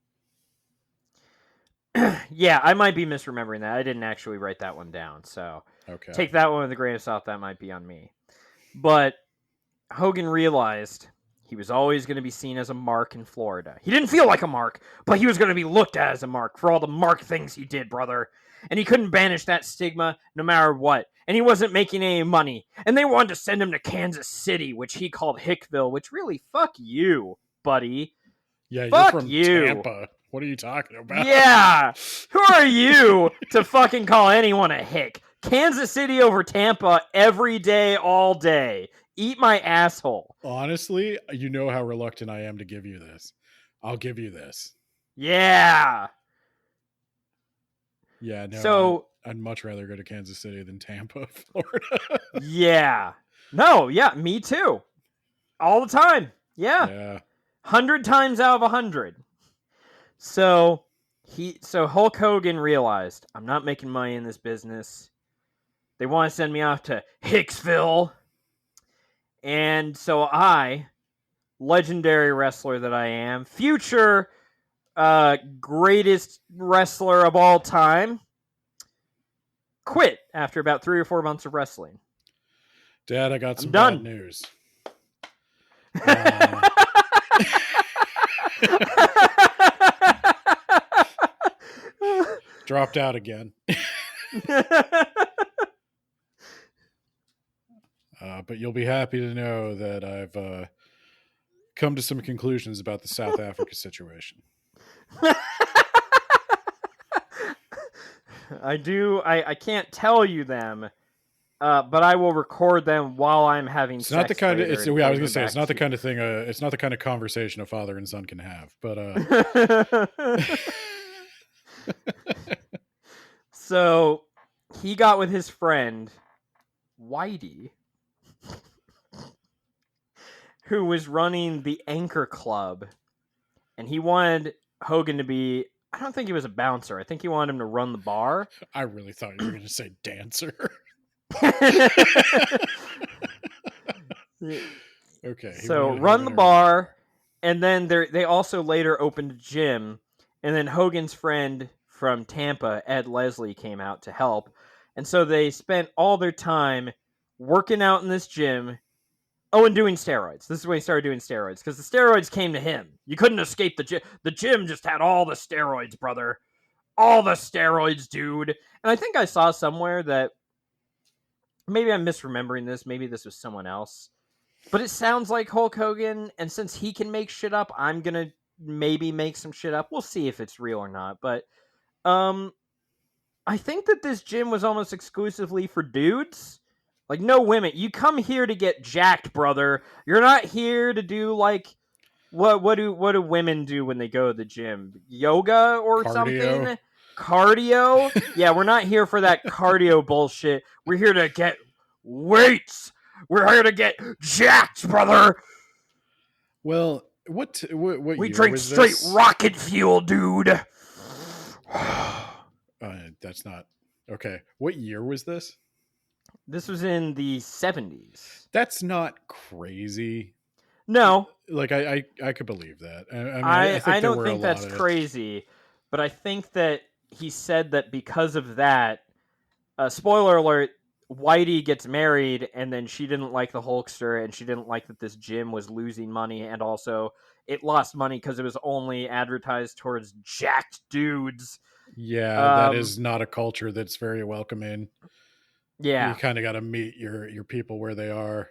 Yeah, I might be misremembering that. I didn't actually write that one down. So take that one with a grain of salt. That might be on me. But Hogan realized he was always going to be seen as a mark in Florida. He didn't feel like a mark, but he was going to be looked at as a mark for all the mark things he did, brother. And he couldn't banish that stigma no matter what. And he wasn't making any money. And they wanted to send him to Kansas City, which he called Hickville, which really, fuck you, buddy. Yeah, fuck you're from you. Tampa. What are you talking about? Yeah. Who are you to fucking call anyone a hick? Kansas City over Tampa every day, all day. Eat my asshole. Honestly, you know how reluctant I am to give you this. I'll give you this. Yeah. Yeah, no. So I'd much rather go to Kansas City than Tampa, Florida. Yeah. No, yeah, me too. All the time. Yeah. 100 times out of 100. So Hulk Hogan realized, I'm not making money in this business. They want to send me off to Hicksville. And so I, legendary wrestler that I am, future greatest wrestler of all time, quit after about 3 or 4 months of wrestling. Dad, I got some bad news. Dropped out again. But you'll be happy to know that I've come to some conclusions about the South Africa situation. I do. I can't tell you them, but I will record them while I'm having sex. It's not the kind of. I was going to say it's not the you. kind of thing. It's not the kind of conversation a father and son can have. But so he got with his friend Whitey, who was running the Anchor Club, and he wanted Hogan to be. I don't think he was a bouncer. I think he wanted him to run the bar. I really thought you were going to say dancer. Okay. So run the bar, and then they also later opened a gym, and then Hogan's friend from Tampa, Ed Leslie, came out to help, and so they spent all their time working out in this gym. Oh, and doing steroids. This is when he started doing steroids, because the steroids came to him. You couldn't escape the gym. The gym just had all the steroids, brother. All the steroids, dude. And I think I saw somewhere that, maybe I'm misremembering this, maybe this was someone else, but it sounds like Hulk Hogan, and since he can make shit up, I'm gonna maybe make some shit up. We'll see if it's real or not, but I think that this gym was almost exclusively for dudes. Like, no women. You come here to get jacked, brother. You're not here to do, like, what do women do when they go to the gym? Yoga or something? Cardio? Yeah, we're not here for that cardio bullshit. We're here to get weights. We're here to get jacked, brother. Well, what we year drink was straight this? rocket fuel, dude. That's not okay. What year was this? This was in the 70s. That's not crazy. No, Like I could believe that. I think I there don't were think a lot that's of crazy, but I think that he said that because of that, spoiler alert, Whitey gets married, and then she didn't like the Hulkster, and she didn't like that this gym was losing money, and also it lost money because it was only advertised towards jacked dudes. Yeah, that is not a culture that's very welcoming. Yeah. You kind of got to meet your people where they are.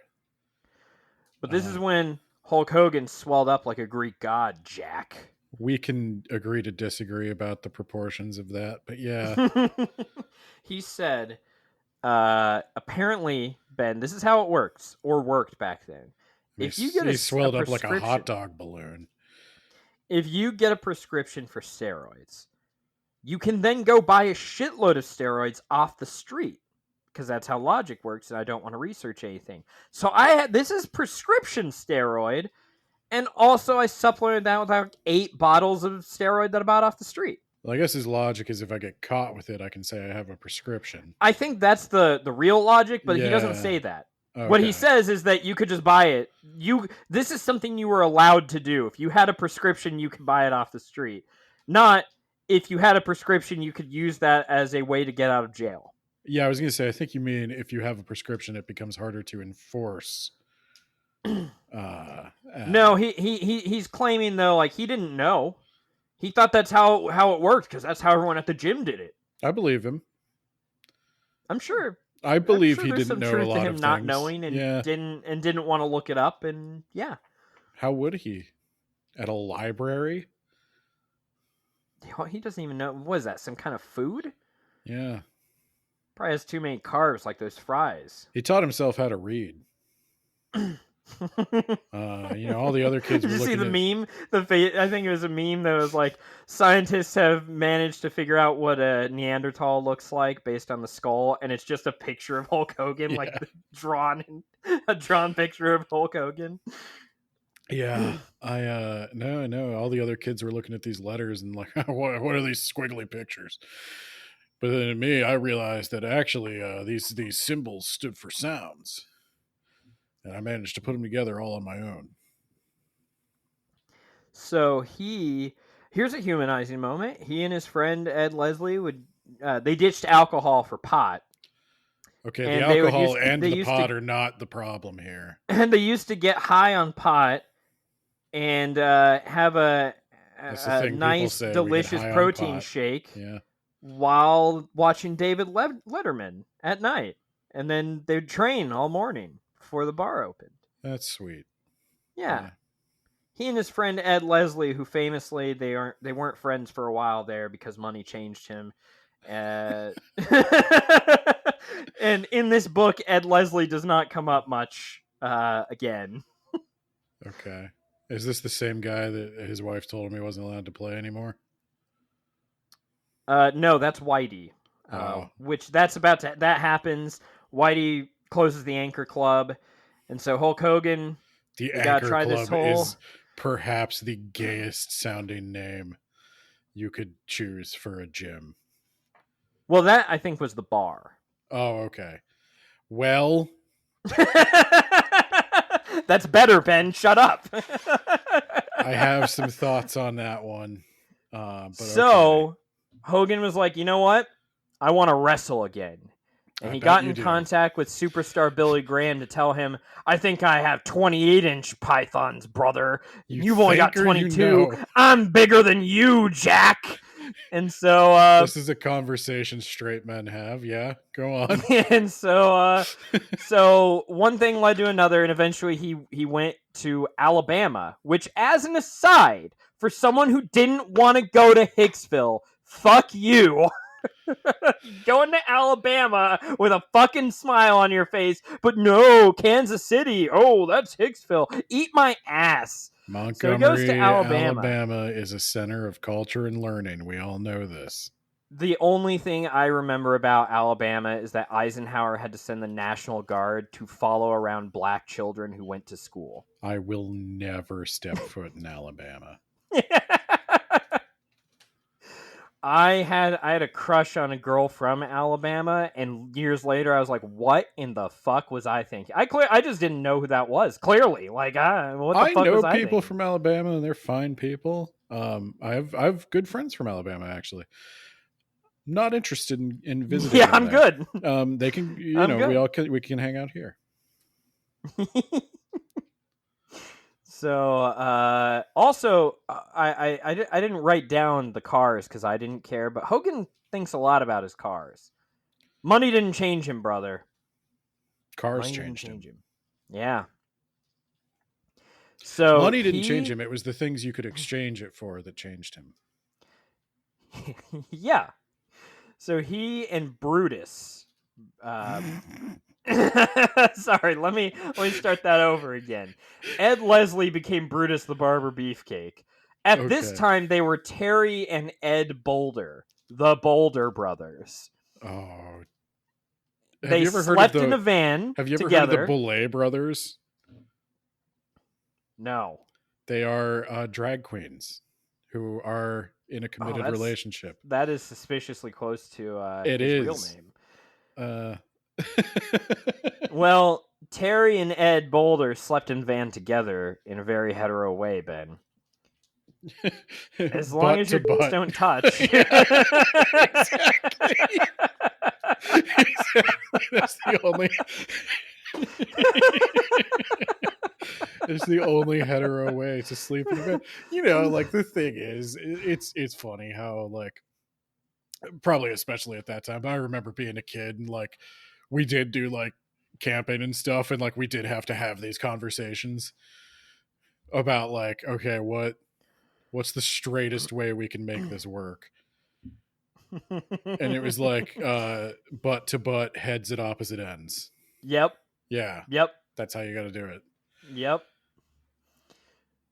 But this is when Hulk Hogan swelled up like a Greek god, Jack. We can agree to disagree about the proportions of that, but yeah. He said, apparently, Ben, this is how it works, or worked back then. If you get he swelled a up like a hot prescription- dog balloon. If you get a prescription for steroids, you can then go buy a shitload of steroids off the street, because that's how logic works, and I don't want to research anything. So this is prescription steroid, and also I supplemented that with like 8 bottles of steroid that I bought off the street. Well, I guess his logic is if I get caught with it, I can say I have a prescription. I think that's the real logic, but he Yeah. doesn't say that. Okay. What he says is that you could just buy it. This is something you were allowed to do. If you had a prescription, you could buy it off the street. Not if you had a prescription, you could use that as a way to get out of jail. Yeah, I was going to say, I think you mean if you have a prescription, it becomes harder to enforce. No, he's claiming though, like he didn't know. He thought that's how it worked because that's how everyone at the gym did it. I believe him. I'm sure. I believe he there's didn't some know truth a lot to him of not things. knowing and Yeah. didn't want to look it up, and yeah. How would he? At a library? He doesn't even know. What is that? Some kind of food? Yeah. Probably has too many carbs, like those fries. He taught himself how to read. All the other kids Did were you see looking the at... meme? I think it was a meme that was like, scientists have managed to figure out what a Neanderthal looks like based on the skull, and it's just a picture of Hulk Hogan, Yeah. like a drawn picture of Hulk Hogan. Yeah. No, all the other kids were looking at these letters and like, what are these squiggly pictures? But then to me, I realized that actually these symbols stood for sounds. And I managed to put them together all on my own. So here's a humanizing moment. He and his friend Ed Leslie they ditched alcohol for pot. Okay, And the they would alcohol use- and they the used pot to- are not the problem here. And they used to get high on pot and have a That's the thing people nice, say, we get delicious high on protein pot. shake Yeah. while watching David Letterman at night. And then they'd train all morning before the bar opened. That's sweet. Yeah. He and his friend Ed Leslie, who famously they weren't friends for a while there because money changed him. And in this book, Ed Leslie does not come up much again. Okay. Is this the same guy that his wife told him he wasn't allowed to play anymore? No, that's Whitey. Which that happens. Whitey closes the Anchor Club, and so Hulk Hogan. The gotta Anchor try Club this whole- is perhaps the gayest sounding name you could choose for a gym. Well, that I think was the bar. Oh, okay. Well, That's better, Ben. Shut up. I have some thoughts on that one. But so okay. Hogan was like, you know what? I want to wrestle again. And I he bet got you in do. contact with superstar Billy Graham to tell him, I think I have 28-inch pythons, brother. You've only got think or you 22. know? I'm bigger than you, Jack. And so This is a conversation straight men have. Yeah, go on. and so one thing led to another, and eventually he went to Alabama, which, as an aside, for someone who didn't want to go to Hicksville, fuck you. Going to Alabama with a fucking smile on your face, but no, Kansas City. Oh, that's Hicksville. Eat my ass. Montgomery, goes to Alabama. Alabama is a center of culture and learning. We all know this. The only thing I remember about Alabama is that Eisenhower had to send the National Guard to follow around black children who went to school. I will never step foot in Alabama. I had a crush on a girl from Alabama, and years later I was like, "What in the fuck was I thinking?" I just didn't know who that was. Clearly, like, what the I fuck know was I people thinking? from Alabama, and they're fine people. I have good friends from Alabama, actually. Not interested in visiting Yeah, them I'm there. good. They can, I'm good. we can hang out here. So, also, I didn't write down the cars because I didn't care, but Hogan thinks a lot about his cars. Money didn't change him, brother. Cars Money didn't changed him. change him. Yeah. So Money didn't change him. It was the things you could exchange it for that changed him. Yeah. So he and Brutus. Sorry, let me start that over again. Ed Leslie became Brutus the Barber Beefcake. At this Okay. time, they were Terry and Ed Boulder, the Boulder brothers. Oh, They slept in a van Have you ever heard of together. the Boulet brothers? No. They are drag queens who are in a committed relationship. That is suspiciously close to It his is. real name. Well, Terry and Ed Boulder slept in van together in a very hetero way, Ben. As long as your dicks don't touch. Exactly. Exactly. That's the only. It's the only hetero way to sleep in bed. Like the thing is, it's funny how, like, probably especially at that time, but I remember being a kid and, like, we did do, like, camping and stuff, and, like, we did have to have these conversations about, like, okay, what's the straightest way we can make this work? And it was like butt to butt, heads at opposite ends. Yep. Yeah. Yep. That's how you got to do it. Yep.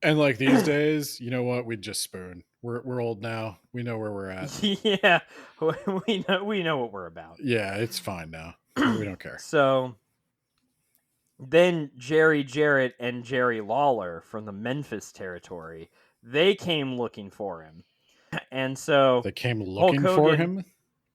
And, like, these days, you know what? We'd just spoon. We're old now. We know where we're at. Yeah. We know what we're about. Yeah, it's fine now. We don't care. So then Jerry Jarrett and Jerry Lawler from the Memphis territory, they came looking for him. And so They came looking for him?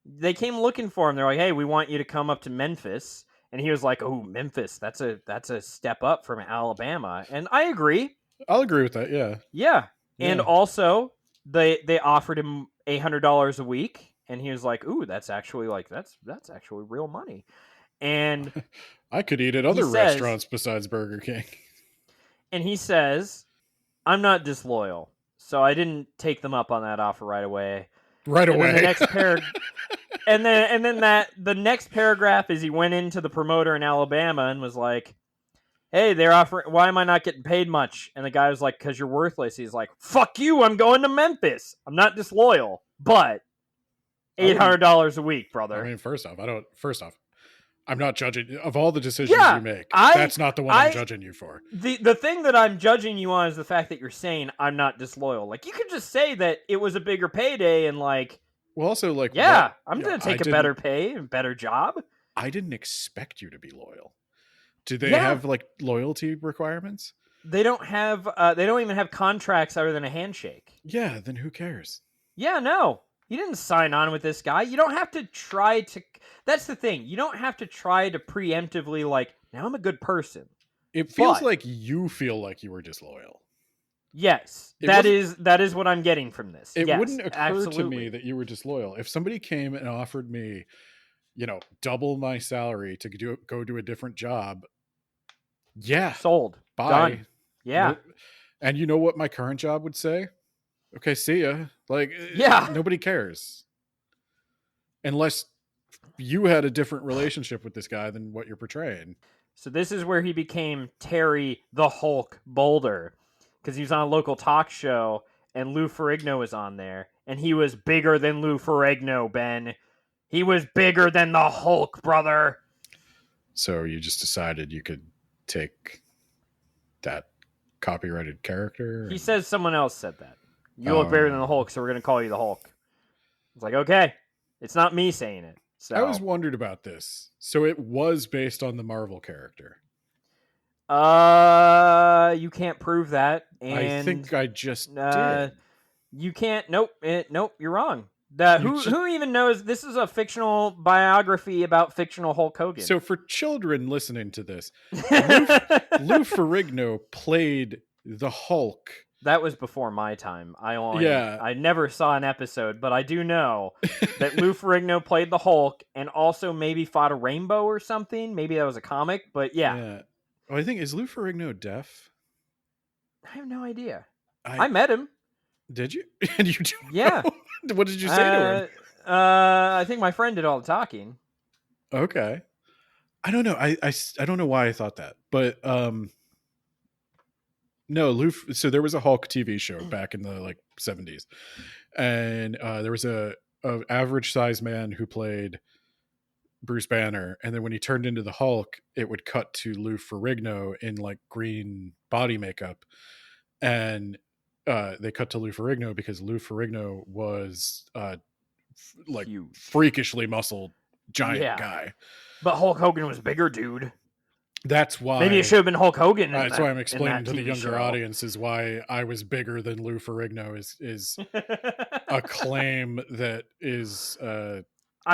They came looking for him. They're like, "Hey, we want you to come up to Memphis." And he was like, "Oh, Memphis, that's a step up from Alabama." And I agree. I'll agree with that, yeah. Yeah. And Yeah. also they offered him $800 a week, and he was like, "Ooh, that's actually real money." And I could eat at other restaurants besides Burger King. And he says, "I'm not disloyal, so I didn't take them up on that offer right away." Right away. The next the next paragraph is he went into the promoter in Alabama and was like, "Hey, they're offering. Why am I not getting paid much?" And the guy was like, "Because you're worthless." He's like, "Fuck you! I'm going to Memphis. I'm not disloyal, but $800 a week, brother." I mean, first off, I'm not judging of all the decisions you make. That's not the one I'm judging you for. The thing that I'm judging you on is the fact that you're saying I'm not disloyal. Like, you could just say that it was a bigger payday and, like, well, also, like, yeah, I'm going to take a better pay and better job. I didn't expect you to be loyal. Do they have, like, loyalty requirements? They don't have. They don't even have contracts other than a handshake. Yeah, then who cares? Yeah, no. You didn't sign on with this guy. You don't have to try to... That's the thing. You don't have to try to preemptively, like, now I'm a good person. It feels like you feel like you were disloyal. Yes. That is what I'm getting from this. It yes, wouldn't occur absolutely. to me that you were disloyal. If somebody came and offered me, double my salary to go do a different job, yeah. Sold. Bye. Done. Yeah. Nope. And you know what my current job would say? Okay, see ya. Like, yeah, nobody cares. Unless you had a different relationship with this guy than what you're portraying. So this is where he became Terry the Hulk Boulder, because he was on a local talk show and Lou Ferrigno was on there, and he was bigger than Lou Ferrigno, Ben. He was bigger than the Hulk, brother. So you just decided you could take that copyrighted character? He says someone else said that. You look bigger than the Hulk, so we're going to call you the Hulk. It's like, okay, it's not me saying it. So I always wondered about this. So it was based on the Marvel character. You can't prove that. And I think I just did. You can't. Nope. Nope. You're wrong. Who even knows? This is a fictional biography about fictional Hulk Hogan. So for children listening to this, Lou Ferrigno played the Hulk. That was before my time. I never saw an episode, but I do know that Lou Ferrigno played the Hulk and also maybe fought a rainbow or something. Maybe that was a comic, but yeah. Oh, I think, is Lou Ferrigno deaf? I have no idea. I met him. Did you? And you do? Yeah. What did you say to him? I think my friend did all the talking. Okay. I don't know. I don't know why I thought that, but no, Lou. So there was a Hulk TV show back in the 70s, and there was a average sized man who played Bruce Banner, and then when he turned into the Hulk, it would cut to Lou Ferrigno in green body makeup, and they cut to Lou Ferrigno because Lou Ferrigno was Huge. freakishly muscled giant guy. But Hulk Hogan was bigger, dude. That's why. Maybe it should have been Hulk Hogan. That's why I'm explaining to the younger audiences why I was bigger than Lou Ferrigno is a claim that is I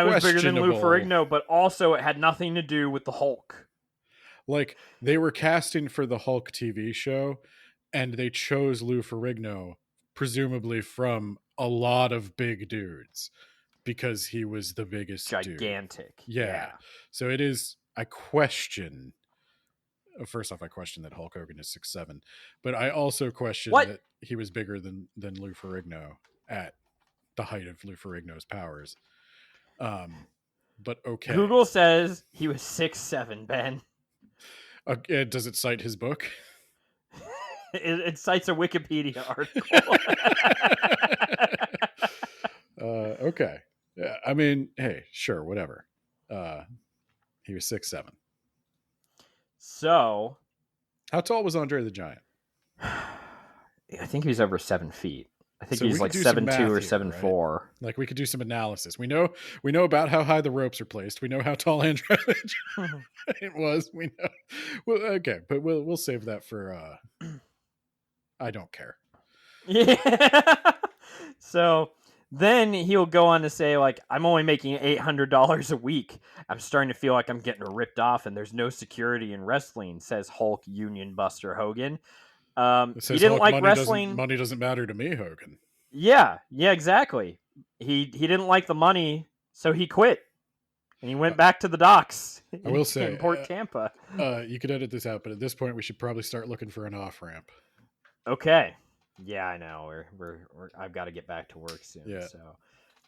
was bigger than Lou Ferrigno, but also it had nothing to do with the Hulk. They were casting for the Hulk TV show, and they chose Lou Ferrigno, presumably from a lot of big dudes, because he was the biggest gigantic. Yeah. So it is. I question. First off, I question that Hulk Hogan is 6'7", but I also question that he was bigger than Lou Ferrigno at the height of Lou Ferrigno's powers. But okay. Google says he was 6'7", Ben. Does it cite his book? It cites a Wikipedia article. Okay. Yeah, I mean, hey, sure, whatever. He was 6'7". So, how tall was Andre the Giant? I think he was over 7 feet. I think he's 7'2" or 7'4". Right? We could do some analysis. We know about how high the ropes are placed. We know how tall Andre the Giant was. We know. Well, okay, but we'll save that for. I don't care. Yeah. So then he'll go on to say, I'm only making $800 a week. I'm starting to feel like I'm getting ripped off, and there's no security in wrestling, says Hulk Union Buster Hogan. He didn't like wrestling. Money doesn't matter to me, Hogan. Yeah, exactly. He didn't like the money, so he quit. And he went back to the docks. I will say, in Port Tampa. You could edit this out, but at this point, we should probably start looking for an off ramp. Okay. Yeah, I know. I've got to get back to work soon. Yeah. So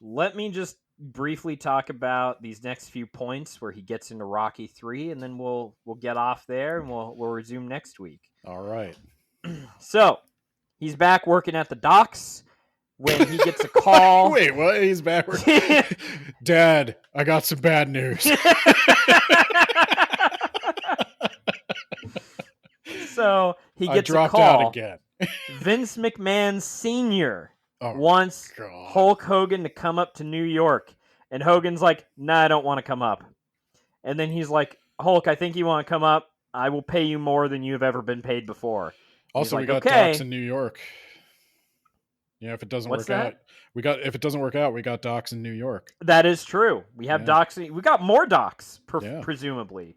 let me just briefly talk about these next few points where he gets into Rocky 3, and then we'll get off there and we'll resume next week. All right. So he's back working at the docks when he gets a call. Wait, what? He's back working. Dad, I got some bad news. So he gets dropped a call. out again. Vince McMahon Sr. wants Hulk Hogan to come up to New York. And Hogan's like, nah, I don't want to come up. And then he's like, Hulk, I think you want to come up. I will pay you more than you've ever been paid before. Also, we got docks in New York. Yeah, if it doesn't work out, we got docks in New York. That is true. We have docks. We got more docks, presumably.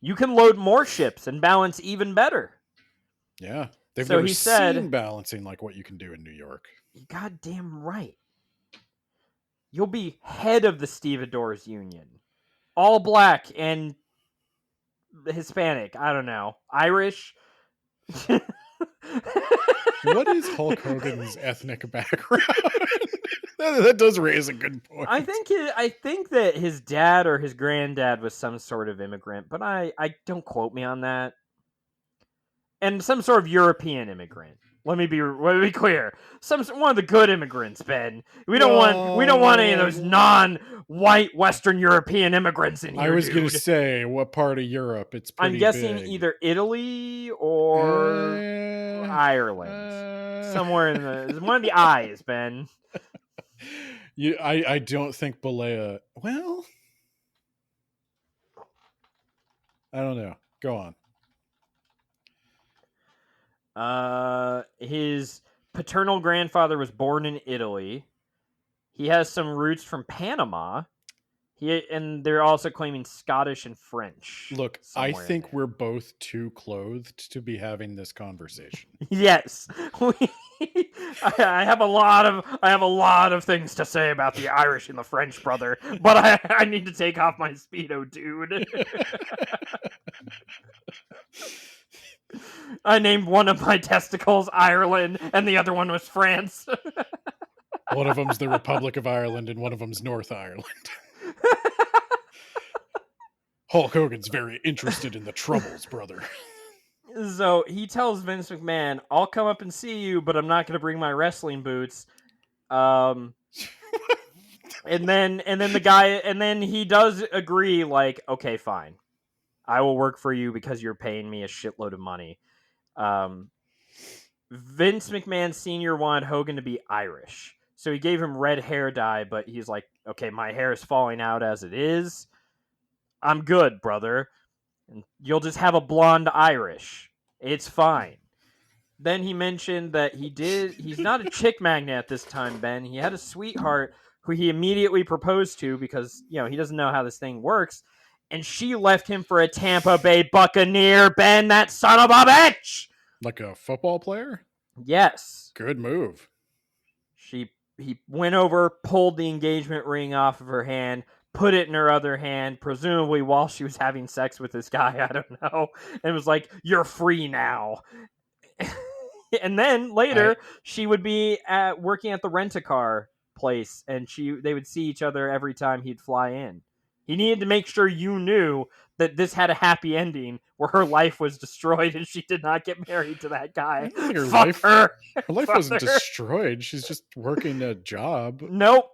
You can load more ships and balance even better. Yeah. They've never seen balancing like what you can do in New York. Goddamn right. You'll be head of the stevedores union. All black and Hispanic. I don't know. Irish. What is Hulk Hogan's ethnic background? That does raise a good point. I think that his dad or his granddad was some sort of immigrant, but I don't quote me on that. And some sort of European immigrant. Let me be clear. One of the good immigrants, Ben. We don't want any of those non-white Western European immigrants in here. I was going to say, what part of Europe? It's pretty I'm guessing big. Either Italy or Ireland. Somewhere in one of the I's, Ben. I don't think Balea. Well, I don't know. Go on. His paternal grandfather was born in Italy. He has some roots from Panama. And they're also claiming Scottish and French. Look, I somewhere in think there. we're both too clothed to be having this conversation. Yes. I have a lot of things to say about the Irish and the French, brother, but I need to take off my Speedo, dude. I named one of my testicles Ireland, and the other one was France. One of them's the Republic of Ireland, and one of them's North Ireland. Hulk Hogan's very interested in the Troubles, brother. So he tells Vince McMahon, "I'll come up and see you, but I'm not going to bring my wrestling boots." And then he does agree, like, okay, fine, I will work for you because you're paying me a shitload of money. Vince McMahon Sr. wanted Hogan to be Irish, so he gave him red hair dye, but he's like, okay, my hair is falling out as it is. I'm good, brother. And you'll just have a blonde Irish. It's fine. Then he mentioned that he's not a chick magnet at this time, Ben. He had a sweetheart who he immediately proposed to because, he doesn't know how this thing works. And she left him for a Tampa Bay Buccaneer, Ben, that son of a bitch! Like a football player? Yes. Good move. He went over, pulled the engagement ring off of her hand, put it in her other hand, presumably while she was having sex with this guy, I don't know, and was like, "You're free now." And then later, she would be working at the rent-a-car place, and they would see each other every time he'd fly in. He needed to make sure you knew that this had a happy ending where her life was destroyed and she did not get married to that guy. I don't think her life Fuck wasn't her. destroyed. She's just working a job. Nope,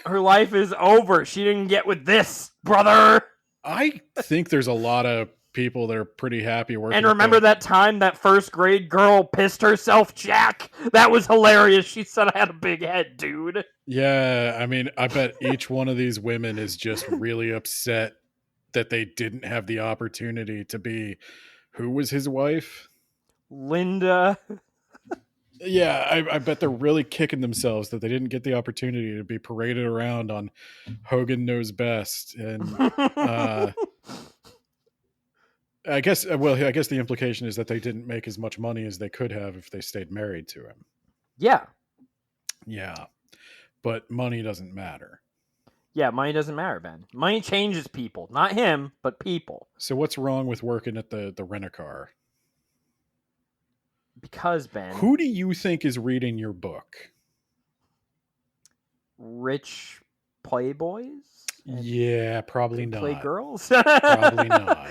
her life is over. She didn't get with this, brother. I think there's a lot of people that are pretty happy working. And remember that time that first grade girl pissed herself, Jack? That was hilarious. She said I had a big head, dude. Yeah, I mean, I bet each one of these women is just really upset that they didn't have the opportunity to be, who was his wife? Linda. Yeah, I bet they're really kicking themselves that they didn't get the opportunity to be paraded around on Hogan Knows Best. And I guess the implication is that they didn't make as much money as they could have if they stayed married to him. Yeah. Yeah. But money doesn't matter. Yeah, money doesn't matter, Ben. Money changes people. Not him, but people. So what's wrong with working at the rent-a-car? Because, Ben... Who do you think is reading your book? Rich playboys? Yeah, probably not. Play girls? Probably not.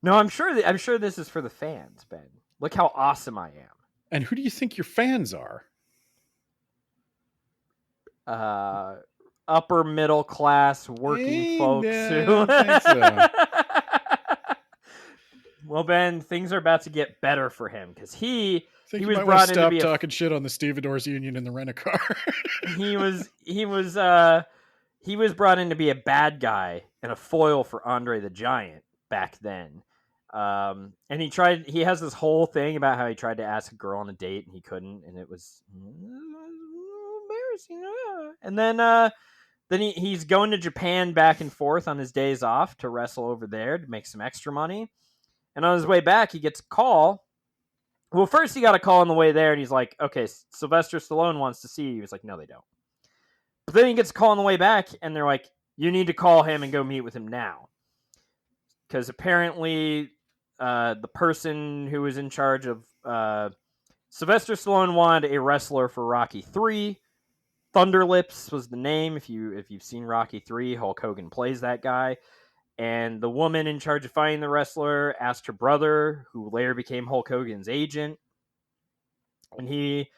No, I'm sure this is for the fans, Ben. Look how awesome I am. And who do you think your fans are? Upper middle class working folks who... I think so. Well, Ben, things are about to get better for him because he was might brought in to stop be talking shit on the stevedores union in the rent-a-car. he was brought in to be a bad guy and a foil for Andre the Giant back then. And he has this whole thing about how he tried to ask a girl on a date and he couldn't, and it was embarrassing. And then he's going to Japan back and forth on his days off to wrestle over there to make some extra money. And on his way back, he gets a call. Well, first he got a call on the way there, and he's like, okay, Sylvester Stallone wants to see you. He's like, no, they don't. But then he gets a call on the way back, and they're like, you need to call him and go meet with him now. Because apparently the person who was in charge of Sylvester Stallone wanted a wrestler for Rocky III. Thunderlips was the name. If you've seen Rocky III, Hulk Hogan plays that guy. And the woman in charge of finding the wrestler asked her brother, who later became Hulk Hogan's agent. And he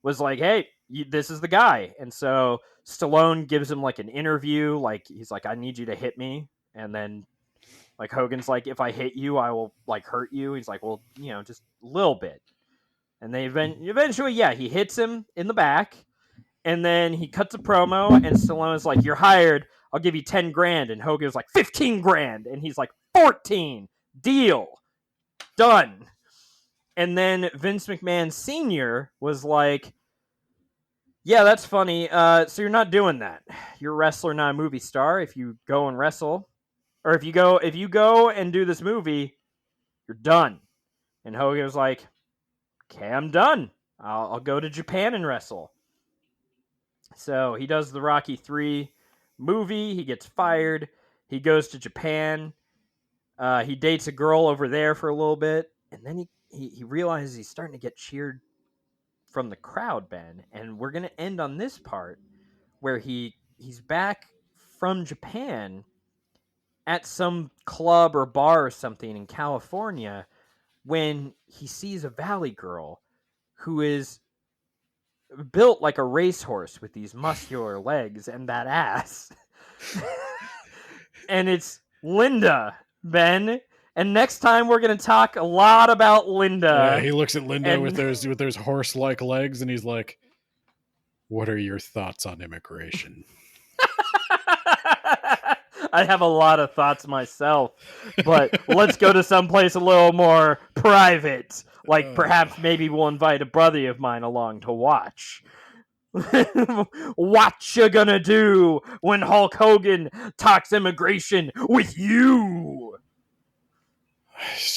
was like, hey, this is the guy. And so Stallone gives him like an interview. Like, he's like, I need you to hit me. And then like Hogan's like, if I hit you, I will like hurt you. He's like, well, just a little bit. And they eventually, he hits him in the back. And then he cuts a promo and Stallone's like, you're hired. I'll give you 10 grand. And Hogan's like, 15 grand. And he's like, 14. Deal. Done. And then Vince McMahon Sr. was like, Yeah, that's funny. So you're not doing that. You're a wrestler, not a movie star. If you go and wrestle, or if you go and do this movie, you're done. And Hogan was like, "Okay, I'm done. I'll go to Japan and wrestle." So he does the Rocky 3 movie. He gets fired. He goes to Japan. He dates a girl over there for a little bit, and then he realizes he's starting to get cheered from the crowd, Ben. And we're gonna end on this part where he's back from Japan at some club or bar or something in California when he sees a valley girl who is built like a racehorse with these muscular legs and that ass. And it's Linda, Ben. And next time we're going to talk a lot about Linda. He looks at Linda with those horse-like legs, and he's like, "What are your thoughts on immigration?" I have a lot of thoughts myself, but let's go to someplace a little more private. Like perhaps maybe we'll invite a buddy of mine along to watch. What you gonna do when Hulk Hogan talks immigration with you?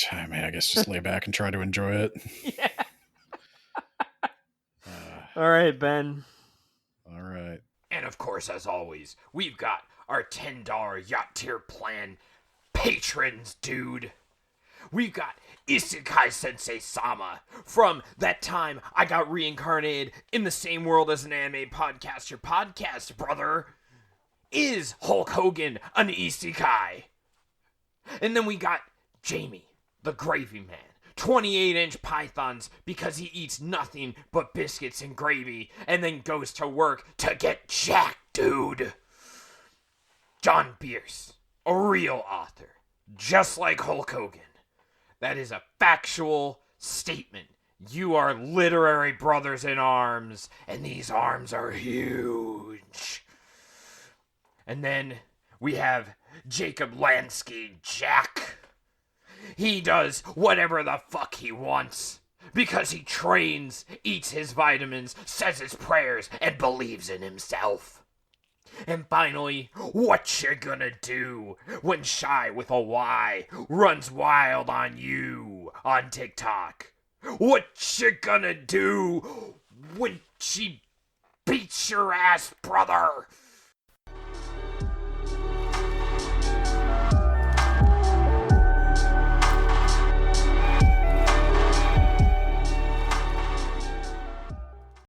I mean, I guess just lay back and try to enjoy it. Yeah. All right, Ben. All right. And of course, as always, we've got our $10 yacht tier plan patrons, dude. We've got Isekai Sensei Sama. From that time I got reincarnated in the same world as an anime podcaster podcast, brother. Is Hulk Hogan an Isekai? And then we got Jamie, the gravy man. 28-inch pythons because he eats nothing but biscuits and gravy and then goes to work to get jacked, dude. John Bierce, a real author, just like Hulk Hogan. That is a factual statement. You are literary brothers in arms, and these arms are huge. And then we have Jacob Lansky Jack. He does whatever the fuck he wants because he trains, eats his vitamins, says his prayers, and believes in himself. And finally, what you gonna do when Shy with a Y runs wild on you on TikTok? What you gonna do when she beats your ass, brother?